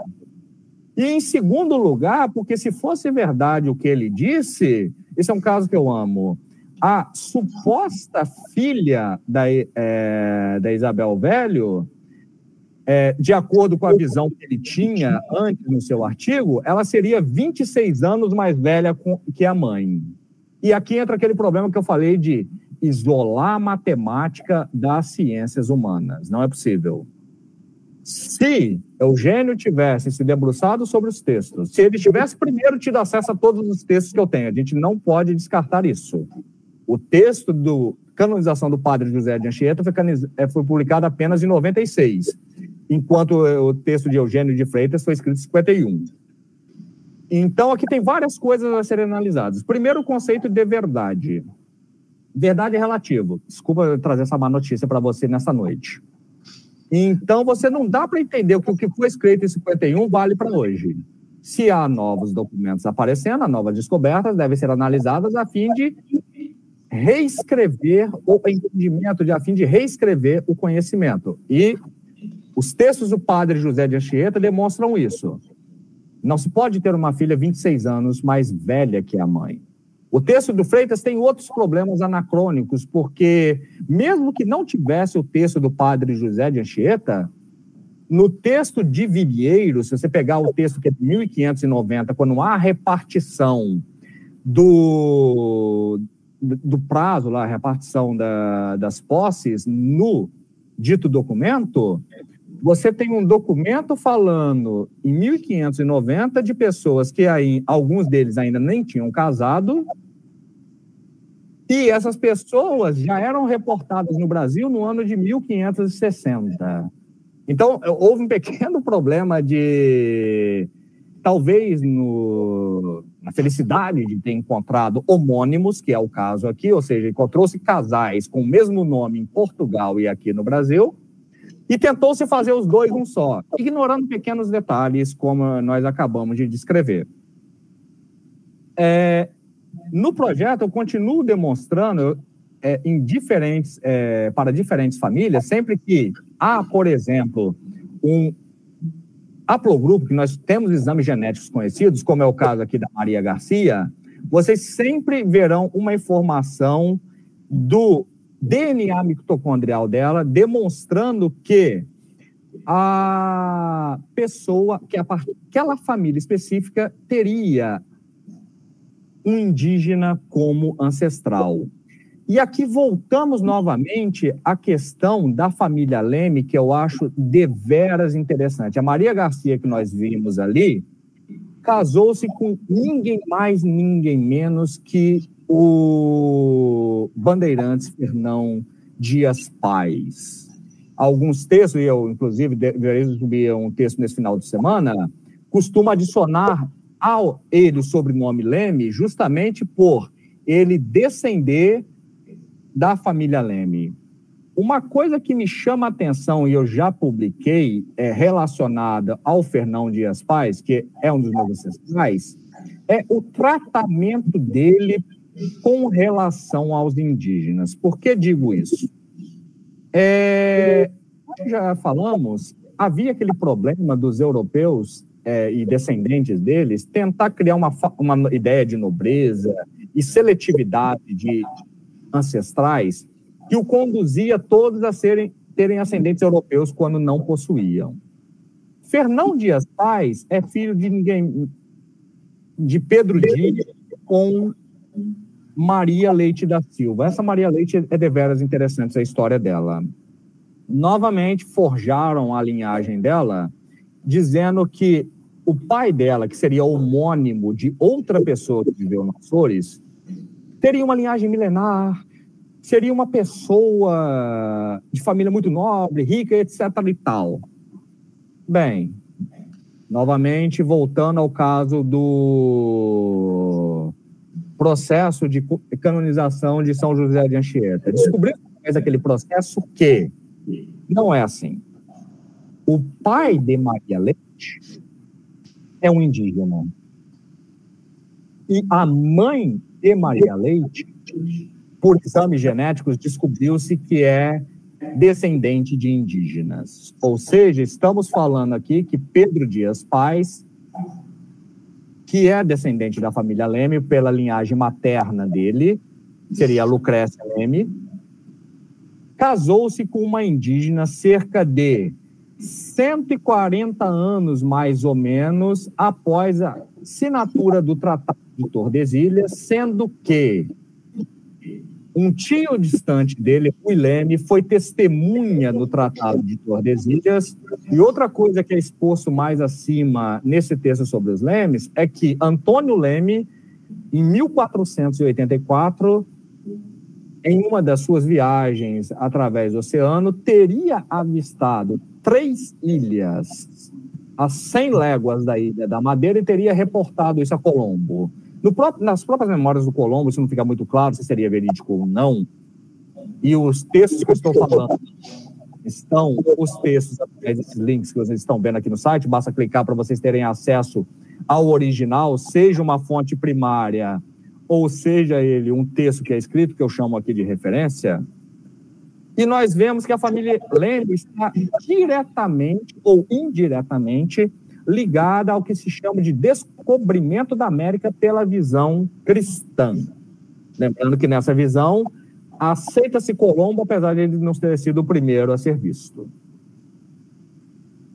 E, em segundo lugar, porque se fosse verdade o que ele disse, esse é um caso que eu amo, a suposta filha da Isabel Velho, de acordo com a visão que ele tinha antes no seu artigo, ela seria 26 anos mais velha que a mãe. E aqui entra aquele problema que eu falei de isolar a matemática das ciências humanas. Não é possível. Se Eugênio tivesse se debruçado sobre os textos, se ele tivesse primeiro tido acesso a todos os textos que eu tenho, a gente não pode descartar isso. O texto do canonização do Padre José de Anchieta foi publicado apenas em 96, enquanto o texto de Eugênio de Freitas foi escrito em 51. Então, aqui tem várias coisas a serem analisadas. Primeiro, o conceito de verdade. Verdade relativo. Desculpa eu trazer essa má notícia para você nessa noite. Então, você não dá para entender que o que foi escrito em 51 vale para hoje. Se há novos documentos aparecendo, novas descobertas devem ser analisadas a fim de reescrever o entendimento, a fim de reescrever o conhecimento. E Os textos do padre José de Anchieta demonstram isso. Não se pode ter uma filha 26 anos mais velha que a mãe. O texto do Freitas tem outros problemas anacrônicos, porque mesmo que não tivesse o texto do padre José de Anchieta, no texto de Vivieiro, se você pegar o texto que é de 1590, quando há a repartição do prazo, lá, a repartição das posses no dito documento, você tem um documento falando em 1590 de pessoas que aí, alguns deles ainda nem tinham casado, e essas pessoas já eram reportadas no Brasil no ano de 1560. Então, houve um pequeno problema de, talvez, na felicidade de ter encontrado homônimos, que é o caso aqui, ou seja, encontrou-se casais com o mesmo nome em Portugal e aqui no Brasil, e tentou-se fazer os dois um só, ignorando pequenos detalhes, como nós acabamos de descrever. No projeto, eu continuo demonstrando para diferentes famílias, sempre que há, por exemplo, um haplogrupo, que nós temos exames genéticos conhecidos, como é o caso aqui da Maria Garcia, vocês sempre verão uma informação do DNA mitocondrial dela, demonstrando que a pessoa, que aquela família específica teria um indígena como ancestral. E aqui voltamos novamente à questão da família Leme, que eu acho deveras interessante. A Maria Garcia, que nós vimos ali, casou-se com ninguém mais, ninguém menos que o Bandeirantes Fernão Dias Pais. Alguns textos, e eu, inclusive, subir um texto nesse final de semana, costuma adicionar a ele o sobrenome Leme, justamente por ele descender da família Leme. Uma coisa que me chama a atenção, e eu já publiquei, relacionada ao Fernão Dias Pais, que é um dos meus ancestrais, é o tratamento dele com relação aos indígenas. Por que digo isso? Já falamos, havia aquele problema dos europeus e descendentes deles tentar criar uma ideia de nobreza e seletividade de ancestrais que o conduzia todos a terem ascendentes europeus quando não possuíam. Fernão Dias Pais é filho de Pedro Dias com Maria Leite da Silva. Essa Maria Leite é deveras interessante a história dela. Novamente forjaram a linhagem dela, dizendo que o pai dela, que seria homônimo de outra pessoa que viveu nas Açores, teria uma linhagem milenar, seria uma pessoa de família muito nobre, rica, etc. e tal. Bem, novamente, voltando ao caso do processo de canonização de São José de Anchieta. Descobriu aquele processo que não é assim. O pai de Maria Leite é um indígena. E a mãe de Maria Leite, por exames genéticos, descobriu-se que é descendente de indígenas. Ou seja, estamos falando aqui que Pedro Dias Pais, que é descendente da família Leme, pela linhagem materna dele, seria Lucrécia Leme, casou-se com uma indígena cerca de 140 anos, mais ou menos, após a assinatura do Tratado de Tordesilhas, sendo que um tio distante dele, Rui Leme, foi testemunha no Tratado de Tordesilhas. E outra coisa que é exposto mais acima nesse texto sobre os Lemes é que Antônio Leme, em 1484, em uma das suas viagens através do oceano, teria avistado 3 ilhas a 100 léguas da Ilha da Madeira e teria reportado isso a Colombo. Nas próprias memórias do Colombo, isso não fica muito claro se seria verídico ou não, e os textos que eu estou falando estão os textos, através desses links que vocês estão vendo aqui no site, basta clicar para vocês terem acesso ao original, seja uma fonte primária ou seja ele um texto que é escrito, que eu chamo aqui de referência. E nós vemos que a família Leme está diretamente ou indiretamente ligada ao que se chama de descobrimento da América pela visão cristã. Lembrando que nessa visão, aceita-se Colombo, apesar de ele não ter sido o primeiro a ser visto.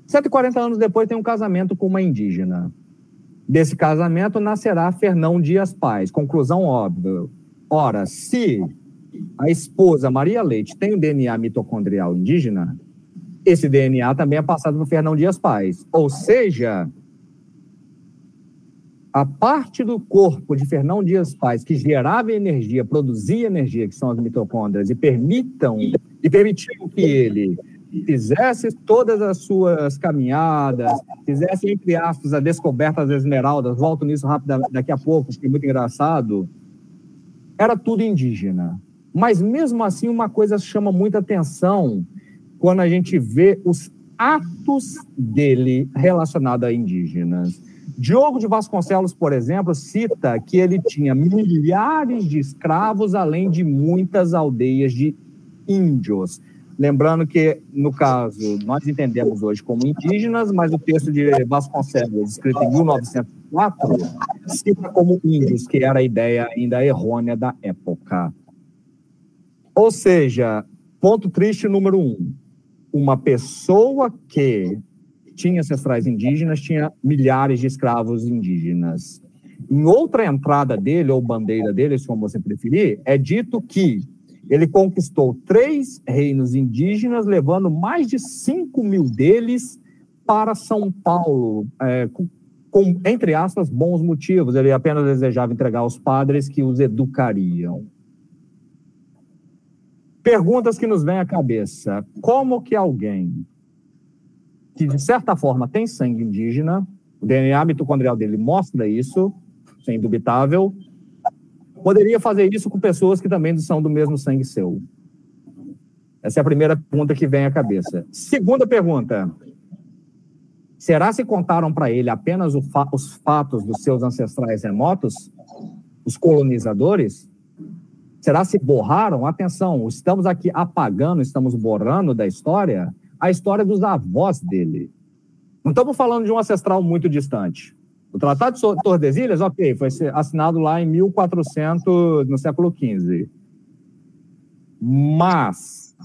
140 anos depois tem um casamento com uma indígena. Desse casamento nascerá Fernão Dias Paz. Conclusão óbvia. Ora, se a esposa Maria Leite tem o DNA mitocondrial indígena, esse DNA também é passado por Fernão Dias Paz. Ou seja, a parte do corpo de Fernão Dias Paz que gerava energia, produzia energia, que são as mitocôndrias, e permitiu que ele fizesse todas as suas caminhadas, fizesse, entre aspas, a descoberta das esmeraldas, volto nisso rápido daqui a pouco, porque é muito engraçado, era tudo indígena. Mas, mesmo assim, uma coisa chama muita atenção quando a gente vê os atos dele relacionados a indígenas. Diogo de Vasconcelos, por exemplo, cita que ele tinha milhares de escravos, além de muitas aldeias de índios. Lembrando que, no caso, nós entendemos hoje como indígenas, mas o texto de Vasconcelos, escrito em 1904, cita como índios, que era a ideia ainda errônea da época. Ou seja, ponto triste número 1. Uma pessoa que tinha ancestrais indígenas tinha milhares de escravos indígenas. Em outra entrada dele, ou bandeira dele, se como você preferir, é dito que ele conquistou 3 reinos indígenas, levando mais de 5 mil deles para São Paulo, com, entre aspas, bons motivos. Ele apenas desejava entregar aos padres que os educariam. Perguntas que nos vêm à cabeça. Como que alguém que, de certa forma, tem sangue indígena, o DNA mitocondrial dele mostra isso, isso é indubitável, poderia fazer isso com pessoas que também são do mesmo sangue seu? Essa é a primeira pergunta que vem à cabeça. Segunda pergunta. Será se contaram para ele apenas os fatos dos seus ancestrais remotos? Os colonizadores? Será se borraram? Atenção, estamos aqui apagando, estamos borrando da história a história dos avós dele. Não estamos falando de um ancestral muito distante. O Tratado de Tordesilhas, ok, foi assinado lá em 1400, no século XV. Mas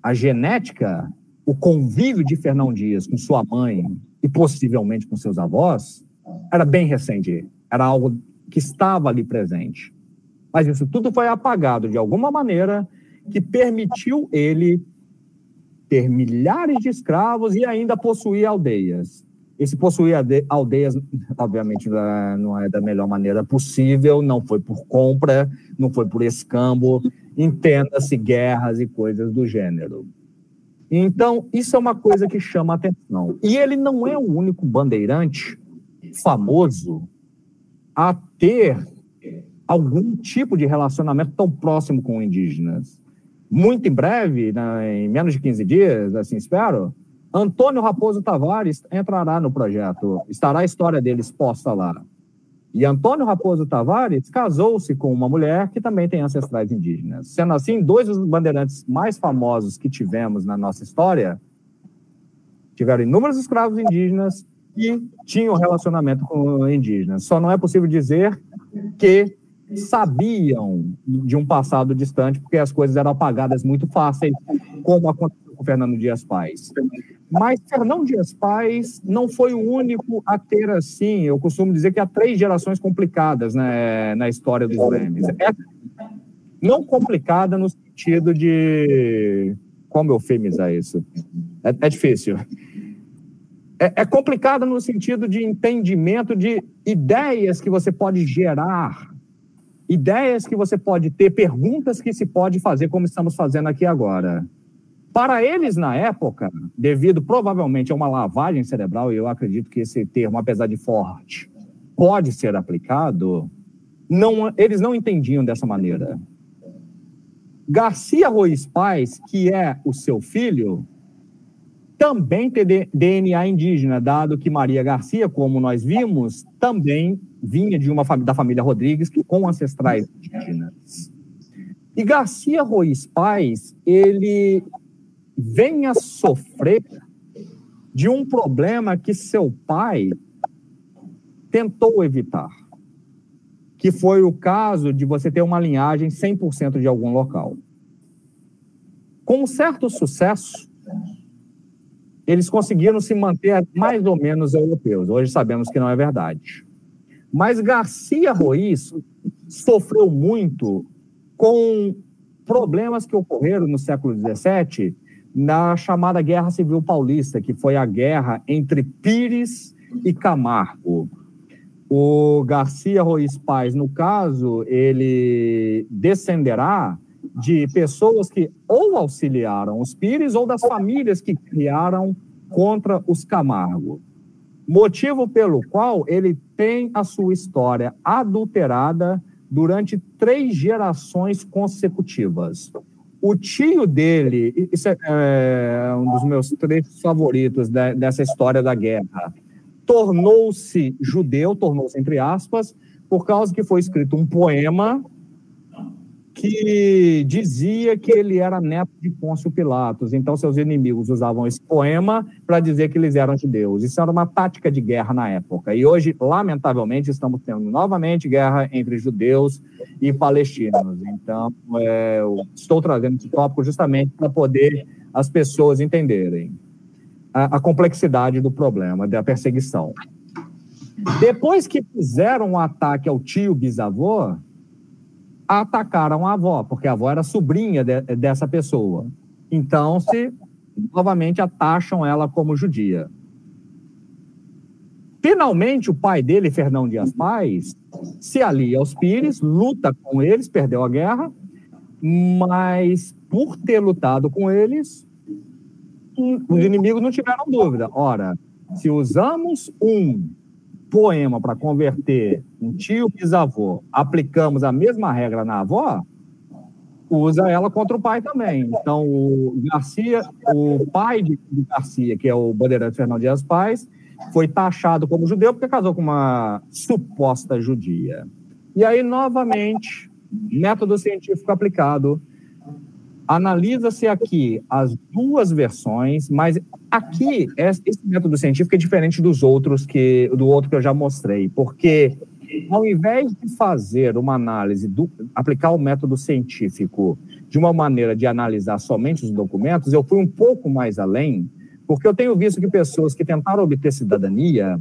a genética, o convívio de Fernão Dias com sua mãe e possivelmente com seus avós, era bem recente. Era algo que estava ali presente. Mas isso tudo foi apagado de alguma maneira que permitiu ele ter milhares de escravos e ainda possuir aldeias. Esse possuir aldeias, obviamente, não é da melhor maneira possível, não foi por compra, não foi por escambo, entenda-se guerras e coisas do gênero. Então, isso é uma coisa que chama a atenção. E ele não é o único bandeirante famoso a ter algum tipo de relacionamento tão próximo com indígenas. Muito em breve, em menos de 15 dias, assim espero, Antônio Raposo Tavares entrará no projeto, estará a história dele exposta lá. E Antônio Raposo Tavares casou-se com uma mulher que também tem ancestrais indígenas. Sendo assim, 2 dos bandeirantes mais famosos que tivemos na nossa história tiveram inúmeros escravos indígenas e tinham relacionamento com indígenas. Só não é possível dizer que sabiam de um passado distante, porque as coisas eram apagadas muito fáceis, como aconteceu com Fernando Dias Paz. Mas Fernão Dias Paz não foi o único a ter, assim, eu costumo dizer que há 3 gerações complicadas, né, na história dos Lemes. Não complicada no sentido de... Como eufemizar isso? É difícil. É complicada no sentido de entendimento de ideias que você pode gerar, ideias que você pode ter, perguntas que se pode fazer, como estamos fazendo aqui agora. Para eles, na época, devido provavelmente a uma lavagem cerebral, e eu acredito que esse termo, apesar de forte, pode ser aplicado, eles não entendiam dessa maneira. Garcia Ruiz Paz, que é o seu filho, também tem DNA indígena, dado que Maria Garcia, como nós vimos, também vinha da família Rodrigues, com ancestrais indígenas. E Garcia Ruiz Paz, ele vem a sofrer de um problema que seu pai tentou evitar, que foi o caso de você ter uma linhagem 100% de algum local. Com um certo sucesso, eles conseguiram se manter mais ou menos europeus. Hoje sabemos que não é verdade. Mas Garcia Ruiz sofreu muito com problemas que ocorreram no século XVII, na chamada Guerra Civil Paulista, que foi a guerra entre Pires e Camargo. O Garcia Ruiz Paz, no caso, ele descenderá de pessoas que ou auxiliaram os Pires ou das famílias que criaram contra os Camargo. Motivo pelo qual ele tem a sua história adulterada durante 3 gerações consecutivas. O tio dele, isso é um dos meus trechos favoritos dessa história da guerra, tornou-se judeu, tornou-se entre aspas, por causa que foi escrito um poema que dizia que ele era neto de Pôncio Pilatos. Então, seus inimigos usavam esse poema para dizer que eles eram judeus. Isso era uma tática de guerra na época. E hoje, lamentavelmente, estamos tendo novamente guerra entre judeus e palestinos. Então, eu estou trazendo esse tópico justamente para poder as pessoas entenderem a complexidade do problema, da perseguição. Depois que fizeram um ataque ao tio bisavô, atacaram a avó, porque a avó era sobrinha dessa pessoa. Então, novamente atacham ela como judia. Finalmente, o pai dele, Fernão Dias Paz, se alia aos Pires, luta com eles, perdeu a guerra, mas por ter lutado com eles, os inimigos não tiveram dúvida. Ora, se usamos um poema para converter um tio bisavô, aplicamos a mesma regra na avó, usa ela contra o pai também. Então, o pai de Garcia, que é o bandeirante Fernão Dias Paz, foi taxado como judeu porque casou com uma suposta judia. E aí, novamente, método científico aplicado, analisa-se aqui as 2 versões, mas aqui esse método científico é diferente do outro que eu já mostrei, porque ao invés de fazer uma análise, aplicar o método científico de uma maneira de analisar somente os documentos, eu fui um pouco mais além, porque eu tenho visto que pessoas que tentaram obter cidadania,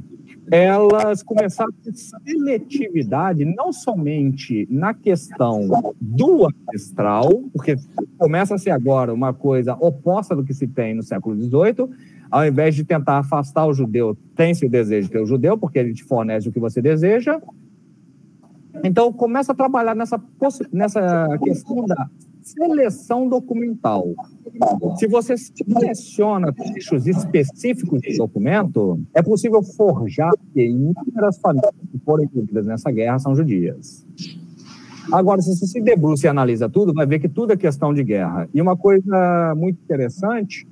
elas começaram a ter seletividade não somente na questão do ancestral, porque começa a ser agora uma coisa oposta do que se tem no século XVIII, ao invés de tentar afastar o judeu, tem-se o desejo de ter o judeu, porque ele te fornece o que você deseja. Então, começa a trabalhar nessa questão da seleção documental. Se você seleciona trechos específicos de documento, é possível forjar que inúmeras famílias que foram envolvidas nessa guerra são judias. Agora, se você se debruça e analisa tudo, vai ver que tudo é questão de guerra. E uma coisa muito interessante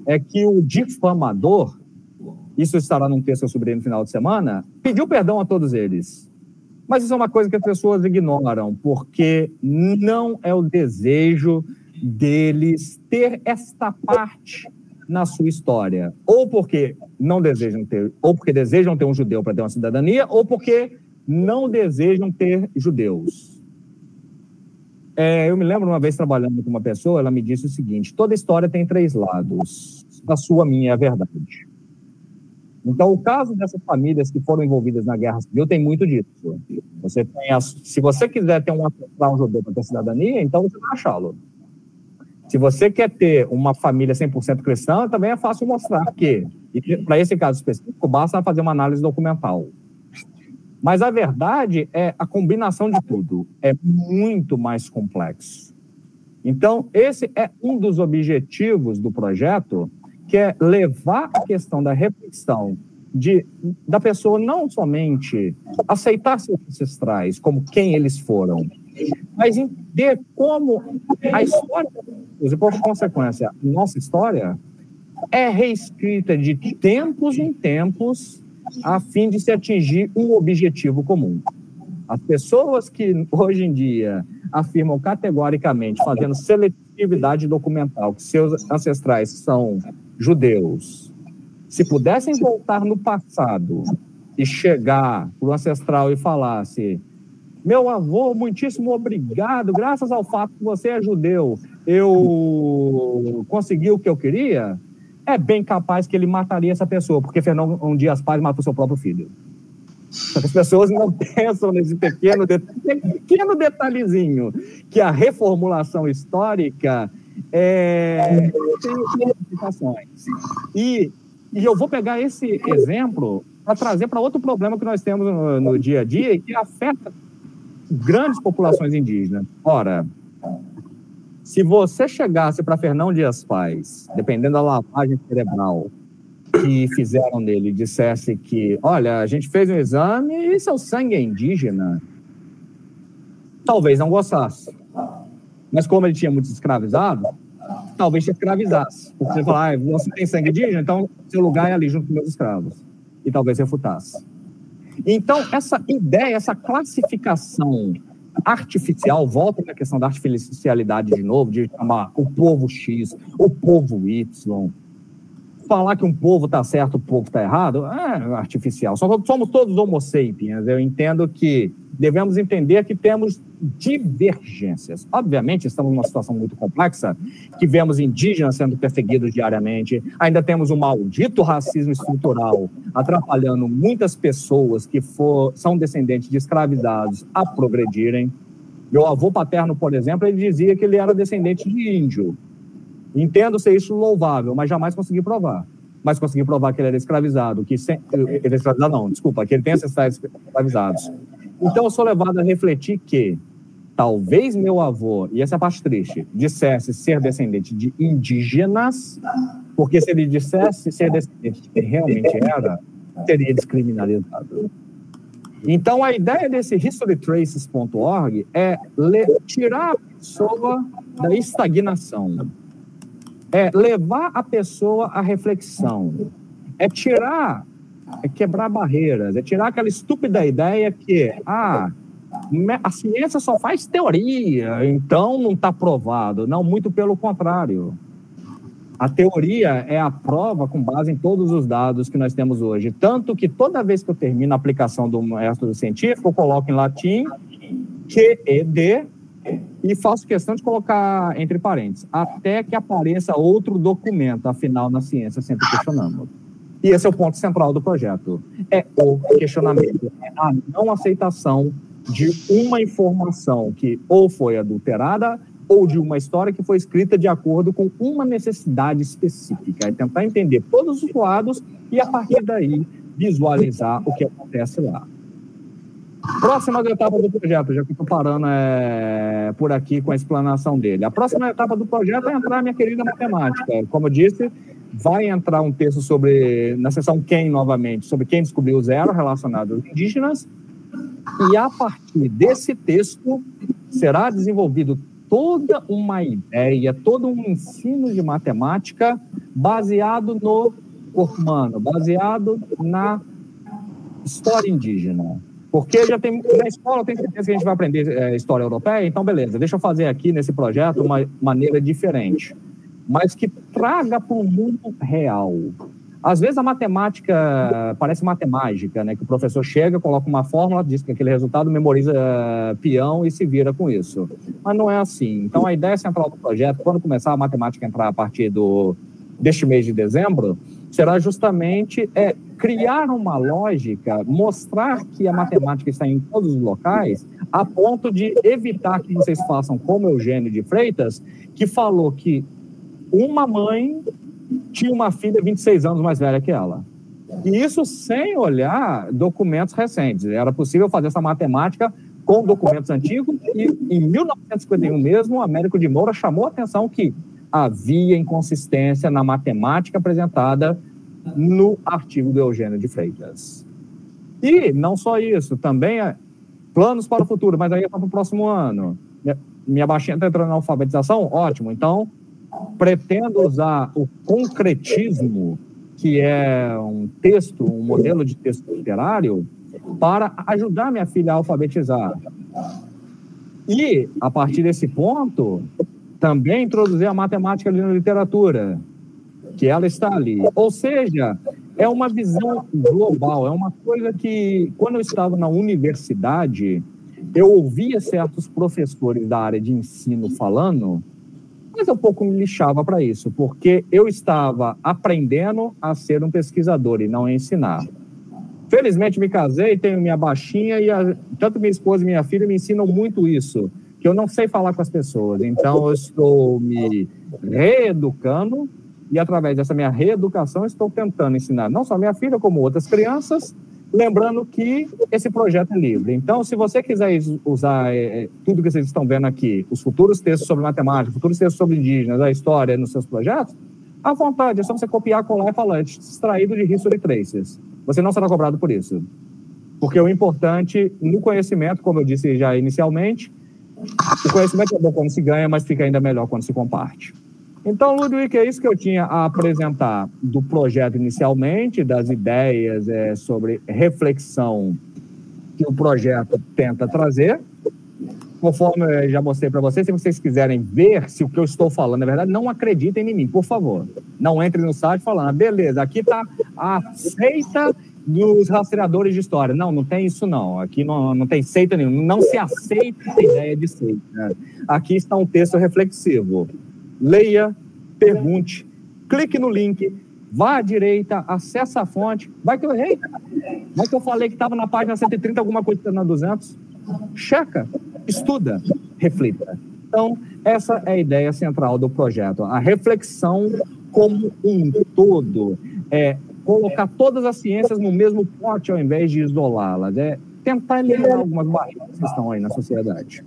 é que o difamador, isso estará num texto que eu subi no final de semana, pediu perdão a todos eles. Mas isso é uma coisa que as pessoas ignoram, porque não é o desejo deles ter esta parte na sua história. Ou porque não desejam ter, ou porque desejam ter um judeu para ter uma cidadania, ou porque não desejam ter judeus. Eu me lembro uma vez trabalhando com uma pessoa, ela me disse o seguinte: toda história tem 3 lados, a sua, minha é a verdade. Então, o caso dessas famílias que foram envolvidas na Guerra Civil tem muito disso. Se você quiser ter um ancestral judeu para ter cidadania, então você vai achá-lo. Se você quer ter uma família 100% cristã, também é fácil mostrar que, para esse caso específico, basta fazer uma análise documental. Mas a verdade é a combinação de tudo. É muito mais complexo. Então, esse é um dos objetivos do projeto, que é levar a questão da reflexão da pessoa não somente aceitar seus ancestrais como quem eles foram, mas entender como a história, e por consequência, nossa história, é reescrita de tempos em tempos a fim de se atingir um objetivo comum. As pessoas que hoje em dia afirmam categoricamente, fazendo seletividade documental, que seus ancestrais são judeus, se pudessem voltar no passado e chegar para o ancestral e falasse: meu avô, muitíssimo obrigado, graças ao fato que você é judeu, eu consegui o que eu queria, é bem capaz que ele mataria essa pessoa, porque Fernão Dias Paz matou seu próprio filho. Só que as pessoas não pensam nesse pequeno detalhezinho, que a reformulação histórica tem implicações. E eu vou pegar esse exemplo para trazer para outro problema que nós temos no dia a dia e que afeta grandes populações indígenas. Ora, se você chegasse para Fernão Dias Paz, dependendo da lavagem cerebral que fizeram nele, dissesse que, olha, a gente fez um exame e seu sangue é indígena, talvez não gostasse. Mas como ele tinha muitos escravizados, talvez te escravizasse. Porque você fala, você tem sangue indígena, então seu lugar é ali junto com meus escravos. E talvez refutasse. Então, essa ideia, essa classificação artificial, volta na questão da artificialidade de novo, de chamar o povo X, o povo Y, falar que um povo está certo, o povo está errado, é artificial. Somos todos homo sapiens. Eu entendo que devemos entender que temos divergências. Obviamente, estamos numa situação muito complexa, que vemos indígenas sendo perseguidos diariamente, ainda temos um maldito racismo estrutural atrapalhando muitas pessoas que são descendentes de escravizados a progredirem. Meu avô paterno, por exemplo, ele dizia que ele era descendente de índio. Entendo ser isso louvável, mas jamais consegui provar. Mas consegui provar que ele era escravizado, que ele tem ancestrais escravizados. Então, eu sou levado a refletir que talvez meu avô, e essa é a parte triste, dissesse ser descendente de indígenas, porque se ele dissesse ser descendente de quem realmente era, seria descriminalizado. Então, a ideia desse historytraces.org é tirar a pessoa da estagnação, é levar a pessoa à reflexão, é quebrar barreiras, é tirar aquela estúpida ideia que a ciência só faz teoria, então não está provado. Não, muito pelo contrário. A teoria é a prova com base em todos os dados que nós temos hoje. Tanto que toda vez que eu termino a aplicação do método científico, eu coloco em latim QED e faço questão de colocar entre parênteses, até que apareça outro documento, afinal, na ciência sempre questionamos. E esse é o ponto central do projeto. É o questionamento, é a não aceitação de uma informação que ou foi adulterada ou de uma história que foi escrita de acordo com uma necessidade específica. É tentar entender todos os lados e, a partir daí, visualizar o que acontece lá. Próxima etapa do projeto, já que estou parando por aqui com a explanação dele. A próxima etapa do projeto é entrar a minha querida matemática. Como eu disse, vai entrar um texto na seção quem, novamente, sobre quem descobriu o zero relacionado aos indígenas. E a partir desse texto será desenvolvido toda uma ideia, todo um ensino de matemática baseado no corpo humano, baseado na história indígena. Porque na escola eu tenho certeza que a gente vai aprender história europeia, então beleza, deixa eu fazer aqui nesse projeto uma maneira diferente, mas que traga para o mundo real. Às vezes a matemática parece matemática, né? Que o professor chega, coloca uma fórmula, diz que aquele resultado, memoriza peão e se vira com isso. Mas não é assim. Então a ideia central do projeto, quando começar a matemática a entrar a partir deste mês de dezembro, será justamente criar uma lógica, mostrar que a matemática está em todos os locais, a ponto de evitar que vocês façam como Eugênio de Freitas, que falou que uma mãe tinha uma filha 26 anos mais velha que ela. E isso sem olhar documentos recentes. Era possível fazer essa matemática com documentos antigos e, em 1951 mesmo, Américo de Moura chamou a atenção que havia inconsistência na matemática apresentada no artigo do Eugênio de Freitas. E não só isso, também planos para o futuro, mas aí é para o próximo ano. Minha baixinha está entrando na alfabetização? Ótimo. Então, pretendo usar o concretismo, que é um modelo de texto literário, para ajudar minha filha a alfabetizar. E, a partir desse ponto, também introduzir a matemática ali na literatura, que ela está ali. Ou seja, é uma visão global, é uma coisa que, quando eu estava na universidade, eu ouvia certos professores da área de ensino falando, mas eu pouco me lixava para isso, porque eu estava aprendendo a ser um pesquisador e não a ensinar. Felizmente me casei, tenho minha baixinha e tanto minha esposa e minha filha me ensinam muito isso, que eu não sei falar com as pessoas. Então eu estou me reeducando e através dessa minha reeducação estou tentando ensinar não só minha filha como outras crianças, lembrando que esse projeto é livre. Então, se você quiser usar tudo que vocês estão vendo aqui, os futuros textos sobre matemática, futuros textos sobre indígenas, a história nos seus projetos, à vontade, é só você copiar, colar e falar, extraído de History Traces. Você não será cobrado por isso. Porque o importante no conhecimento, como eu disse já inicialmente, o conhecimento é bom quando se ganha, mas fica ainda melhor quando se comparte. Então, Ludwig, é isso que eu tinha a apresentar do projeto inicialmente, das ideias sobre reflexão que o projeto tenta trazer. Conforme eu já mostrei para vocês, se vocês quiserem ver se o que eu estou falando é verdade, não acreditem em mim, por favor. Não entrem no site falando, beleza, aqui está a seita dos rastreadores de história. Não, não tem isso não. Aqui não tem seita nenhuma. Não se aceita a ideia de seita. Aqui está um texto reflexivo. Leia, pergunte, clique no link, vá à direita, acessa a fonte. Vai que eu falei que estava na página 130, alguma coisa está na 200. Checa, estuda, reflita. Então, essa é a ideia central do projeto. A reflexão como um todo. Colocar todas as ciências no mesmo pote ao invés de isolá-las. Tentar eliminar algumas barreiras que estão aí na sociedade.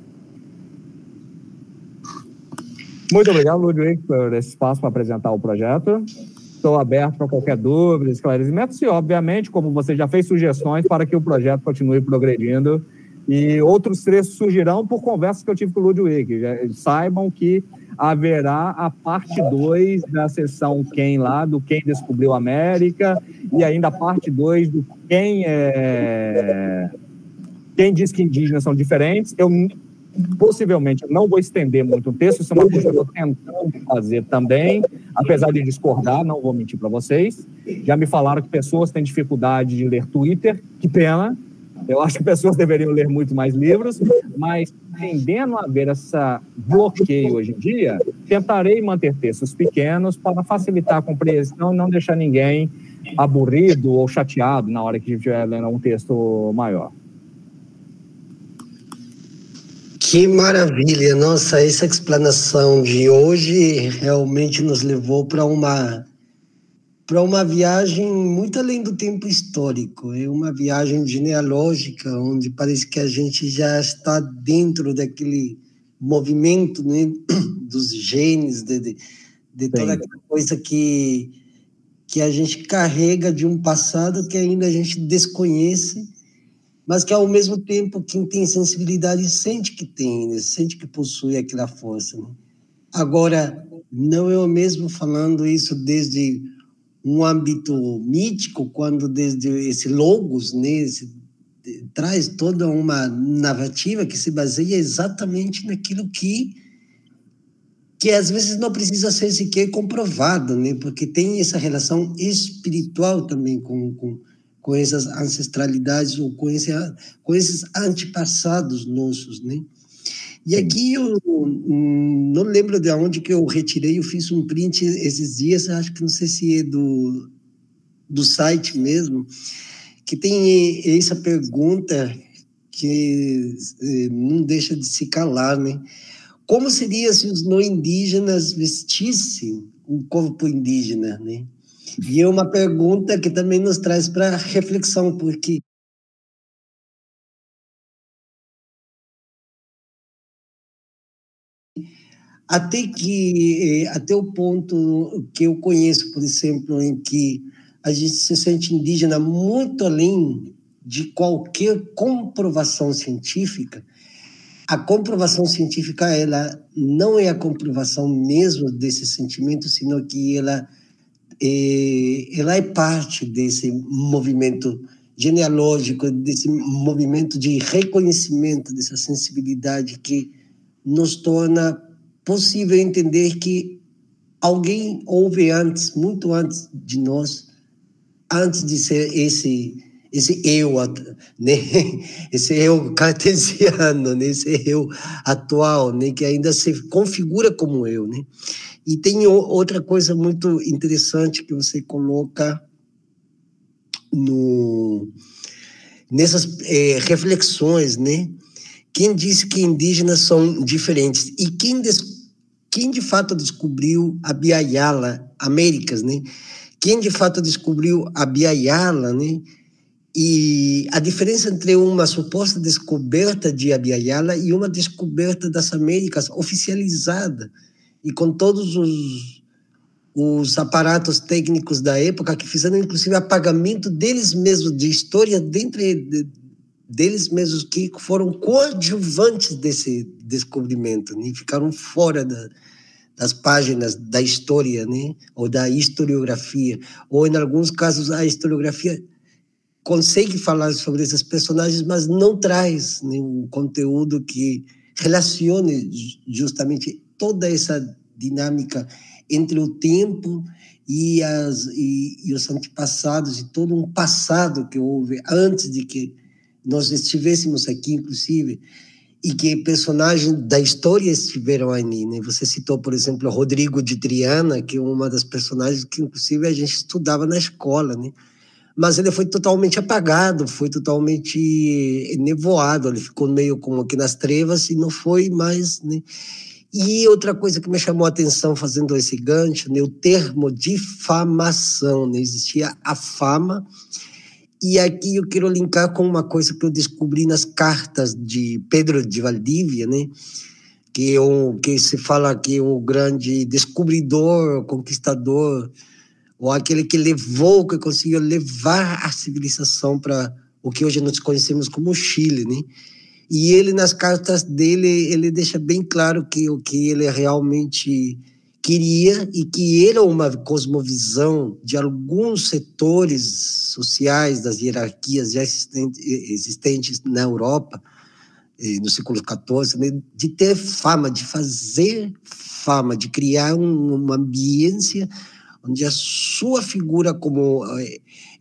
Muito obrigado, Ludwig, por esse espaço para apresentar o projeto. Estou aberto para qualquer dúvida, esclarecimentos e, obviamente, como você já fez sugestões para que o projeto continue progredindo. E outros trechos surgirão por conversas que eu tive com o Ludwig. Saibam que haverá a parte 2 da sessão Quem lá, do Quem Descobriu a América, e ainda a parte 2 do Quem diz que indígenas são diferentes. Eu possivelmente não vou estender muito o texto, isso é uma coisa que eu estou tentando fazer também, apesar de discordar, não vou mentir para vocês. Já me falaram que pessoas têm dificuldade de ler Twitter, que pena. Eu acho que pessoas deveriam ler muito mais livros, mas tendendo a haver esse bloqueio hoje em dia, tentarei manter textos pequenos para facilitar a compreensão e não deixar ninguém aburrido ou chateado na hora que estiver lendo um texto maior. Que maravilha! Nossa, essa explanação de hoje realmente nos levou para uma viagem muito além do tempo histórico. É uma viagem genealógica, onde parece que a gente já está dentro daquele movimento, né, dos genes, de toda aquela coisa que a gente carrega de um passado que ainda a gente desconhece, mas que, ao mesmo tempo, quem tem sensibilidade sente que tem, né? Sente que possui aquela força. Né? Agora, não é o mesmo falando isso desde um âmbito mítico, quando desde esse logos, né, traz toda uma narrativa que se baseia exatamente naquilo que às vezes não precisa ser sequer comprovado, né, porque tem essa relação espiritual também com essas ancestralidades ou com esses antepassados nossos, né? E aqui eu não lembro de onde que eu retirei, eu fiz um print esses dias, acho que não sei se é do site mesmo, que tem essa pergunta que não deixa de se calar, né? Como seria se os não indígenas vestissem um corpo indígena, né? E é uma pergunta que também nos traz para reflexão, porque até o ponto que eu conheço, por exemplo, em que a gente se sente indígena muito além de qualquer comprovação científica. A comprovação científica, ela não é a comprovação mesmo desse sentimento, sino que ela é parte desse movimento genealógico, desse movimento de reconhecimento dessa sensibilidade que nos torna possível entender que alguém houve antes, muito antes de nós, antes de ser esse eu, né? Esse eu cartesiano, né? Esse eu atual, né? Que ainda se configura como eu, né? E tem outra coisa muito interessante que você coloca nessas reflexões, né? Quem disse que indígenas são diferentes? E quem de fato descobriu a Abya Yala Américas, né? Quem de fato descobriu a Abya Yala, né? E a diferença entre uma suposta descoberta de Abya Yala e uma descoberta das Américas oficializada e com todos os aparatos técnicos da época que fizeram inclusive apagamento deles mesmos, de história dentro deles mesmos, que foram coadjuvantes desse descobrimento, né? Ficaram fora das páginas da história, né? Ou da historiografia, ou em alguns casos a historiografia consegue falar sobre esses personagens, mas não traz, né, um conteúdo que relacione justamente toda essa dinâmica entre o tempo e os antepassados, e todo um passado que houve antes de que nós estivéssemos aqui, inclusive, e que personagens da história estiveram ali, né? Você citou, por exemplo, Rodrigo de Triana, que é uma das personagens que, inclusive, a gente estudava na escola, né? Mas ele foi totalmente apagado, foi totalmente nevoado, ele ficou meio como que nas trevas e não foi mais, né? E outra coisa que me chamou a atenção fazendo esse gancho, né, o termo difamação, né? Existia a fama, e aqui eu quero linkar com uma coisa que eu descobri nas cartas de Pedro de Valdívia, né? Que se fala que é o grande descobridor, conquistador, ou aquele que levou, que conseguiu levar a civilização para o que hoje nós conhecemos como Chile, né? E ele, nas cartas dele, ele deixa bem claro que o que ele realmente queria, e que era uma cosmovisão de alguns setores sociais das hierarquias já existentes na Europa, no século XIV, né? De ter fama, de fazer fama, de criar uma ambiência onde a sua figura como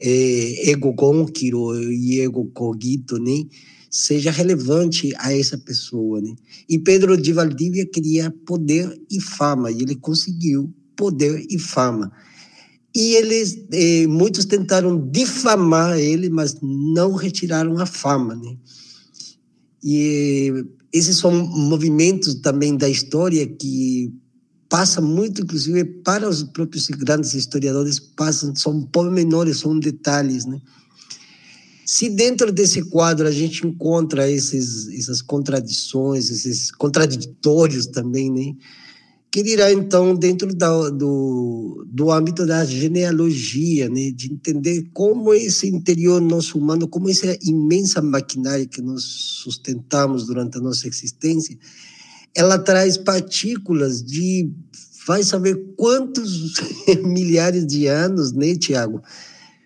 ego conquiro e ego cogito, né, seja relevante a essa pessoa, né? E Pedro de Valdívia queria poder e fama, e ele conseguiu poder e fama. E eles, muitos tentaram difamar ele, mas não retiraram a fama, né? E esses são movimentos também da história que passa muito, inclusive, para os próprios grandes historiadores, são pormenores, são detalhes, né? Se dentro desse quadro a gente encontra essas contradições, esses contraditórios também, né? Que dirá, então, dentro do âmbito da genealogia, né? De entender como esse interior nosso humano, como essa imensa maquinária que nós sustentamos durante a nossa existência, ela traz partículas de, vai saber quantos milhares de anos, né, Tiago?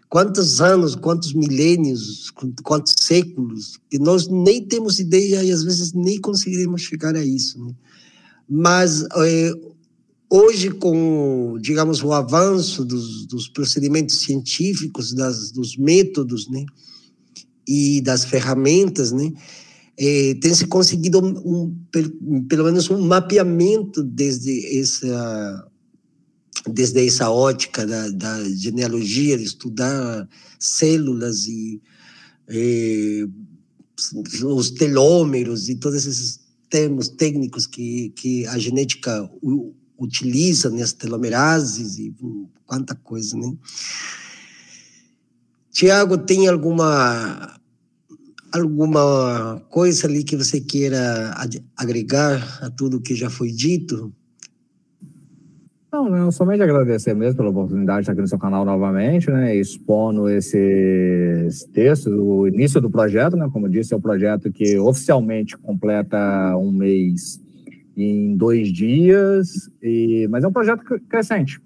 Quantos anos, quantos milênios, quantos séculos, que nós nem temos ideia e às vezes nem conseguiremos chegar a isso, né? Mas hoje, com, digamos, o avanço dos procedimentos científicos, dos métodos, né, e das ferramentas, né, tem se conseguido pelo menos um mapeamento desde essa ótica da genealogia, de estudar células e os telômeros e todos esses termos técnicos que a genética utiliza, né, as telomerases e quanta coisa, né? Tiago, tem alguma coisa ali que você queira agregar a tudo que já foi dito? Não, somente agradecer mesmo pela oportunidade de estar aqui no seu canal novamente, né, expondo esses textos, o início do projeto, né, como eu disse, é um projeto que oficialmente completa um mês em 2 dias, mas é um projeto crescente.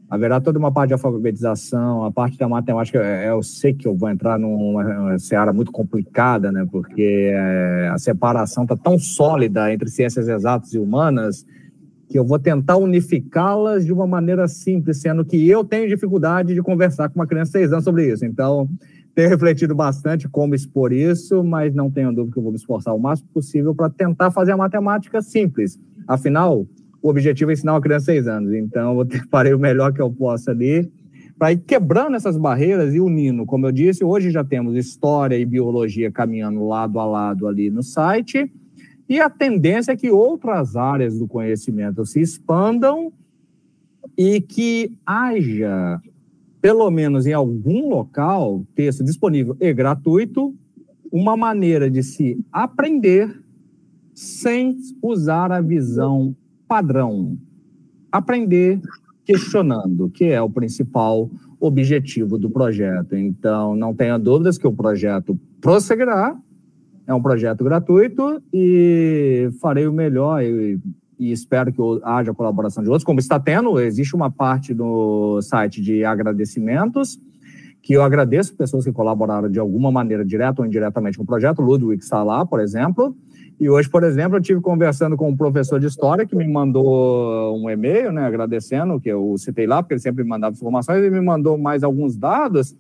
Haverá toda uma parte de alfabetização, a parte da matemática, eu sei que eu vou entrar numa seara muito complicada, né, porque a separação está tão sólida entre ciências exatas e humanas que eu vou tentar unificá-las de uma maneira simples, sendo que eu tenho dificuldade de conversar com uma criança de 6 anos sobre isso. Então, tenho refletido bastante como expor isso, mas não tenho dúvida que eu vou me esforçar o máximo possível para tentar fazer a matemática simples. Afinal, o objetivo é ensinar uma criança de 6 anos. Então, eu farei o melhor que eu possa ali para ir quebrando essas barreiras e unindo. Como eu disse, hoje já temos história e biologia caminhando lado a lado ali no site, e a tendência é que outras áreas do conhecimento se expandam e que haja, pelo menos em algum local, texto disponível e gratuito, uma maneira de se aprender sem usar a visão padrão. Aprender questionando, que é o principal objetivo do projeto. Então, não tenha dúvidas que o projeto prosseguirá. É um projeto gratuito e farei o melhor e espero que haja colaboração de outros, como está tendo. Existe uma parte do site de agradecimentos, que eu agradeço pessoas que colaboraram de alguma maneira, direta ou indiretamente com o projeto. Ludwig está lá, por exemplo. E hoje, por exemplo, eu estive conversando com um professor de história que me mandou um e-mail, né, agradecendo, que eu citei lá, porque ele sempre me mandava informações, e me mandou mais alguns dados.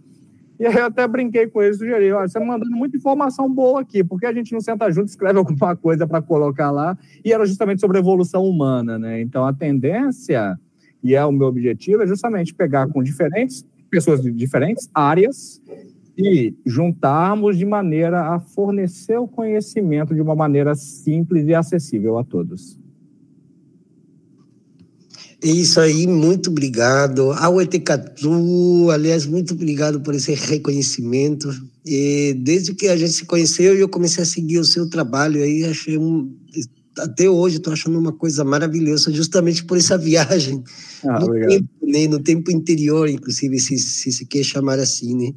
E aí eu até brinquei com ele, sugeri, olha, você está mandando muita informação boa aqui, por que a gente não senta junto e escreve alguma coisa para colocar lá? E era justamente sobre a evolução humana, né? Então, a tendência, e é o meu objetivo, é justamente pegar com pessoas de diferentes áreas e juntarmos de maneira a fornecer o conhecimento de uma maneira simples e acessível a todos. É isso aí, muito obrigado. Ao Etecatu, aliás, muito obrigado por esse reconhecimento. E desde que a gente se conheceu, eu comecei a seguir o seu trabalho aí, até hoje estou achando uma coisa maravilhosa, justamente por essa viagem no tempo, né, no tempo interior, inclusive, se quer chamar assim, né?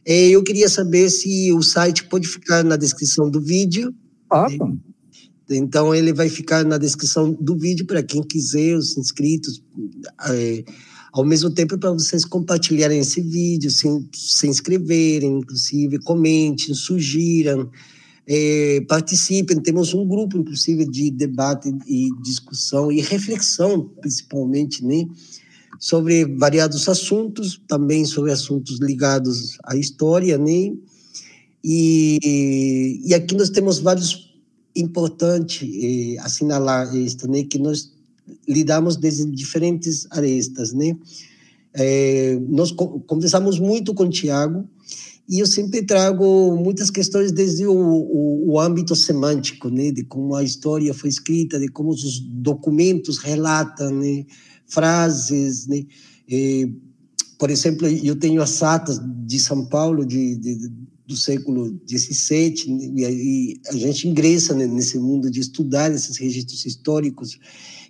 Eu queria saber se o site pode ficar na descrição do vídeo. Né? Então, ele vai ficar na descrição do vídeo para quem quiser, os inscritos. Ao mesmo tempo, para vocês compartilharem esse vídeo, se inscreverem, inclusive, comentem, sugiram, participem. Temos um grupo, inclusive, de debate e discussão e reflexão, principalmente, né, sobre variados assuntos, também sobre assuntos ligados à história, né? E aqui nós temos vários importante assinalar isto, né, que nós lidamos desde diferentes arestas, né? Nós conversamos muito com o Tiago e eu sempre trago muitas questões desde o âmbito semântico, né, de como a história foi escrita, de como os documentos relatam, né, frases, né? Por exemplo, eu tenho as atas de São Paulo do século XVII, e a gente ingressa nesse mundo de estudar esses registros históricos,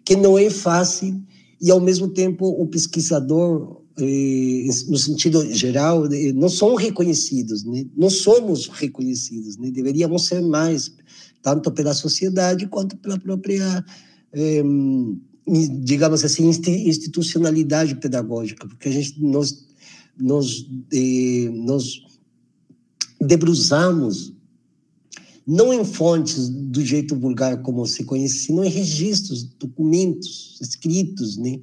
que não é fácil, e, ao mesmo tempo, o pesquisador, no sentido geral, não são reconhecidos, né? Não somos reconhecidos, né? Deveríamos ser mais, tanto pela sociedade quanto pela própria, digamos assim, institucionalidade pedagógica, porque nós debruçamos não em fontes do jeito vulgar como se conhece, sino em registros, documentos escritos, né?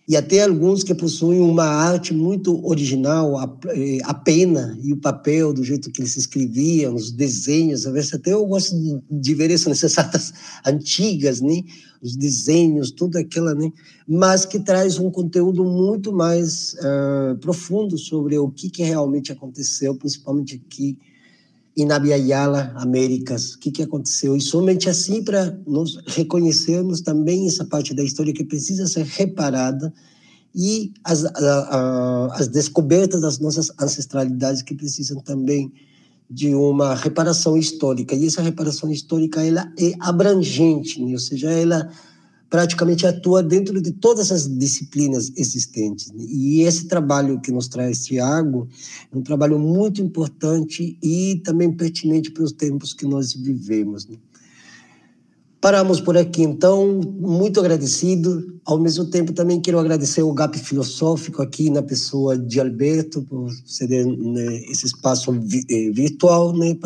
E até alguns que possuem uma arte muito original, a pena e o papel, do jeito que eles escreviam, os desenhos, às vezes até eu gosto de ver isso nessas artes antigas, né? Os desenhos, tudo aquela, né? Mas que traz um conteúdo muito mais profundo sobre o que realmente aconteceu, principalmente aqui em Abya Yala, Américas, o que aconteceu. E somente assim para nós reconhecermos também essa parte da história que precisa ser reparada e as descobertas das nossas ancestralidades que precisam também de uma reparação histórica. E essa reparação histórica, ela é abrangente, né? Ou seja, ela praticamente atua dentro de todas as disciplinas existentes. E esse trabalho que nos traz Tiago é um trabalho muito importante e também pertinente para os tempos que nós vivemos, né? Paramos por aqui, então, muito agradecido. Ao mesmo tempo, também quero agradecer o GAP Filosófico aqui na pessoa de Alberto por ceder, né, esse espaço virtual, né,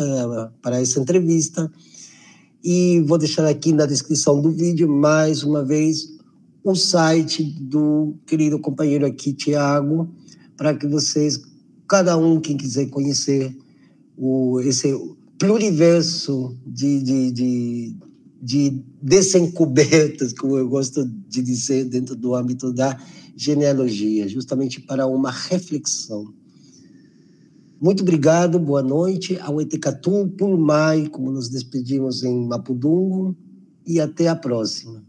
para essa entrevista. E vou deixar aqui na descrição do vídeo, mais uma vez, o site do querido companheiro aqui, Tiago, para que vocês, cada um, quem quiser conhecer esse pluriverso de desencobertas, como eu gosto de dizer, dentro do âmbito da genealogia, justamente para uma reflexão. Muito obrigado, boa noite, ao Etekatu, Pulmai, como nos despedimos em Mapudungun, e até a próxima.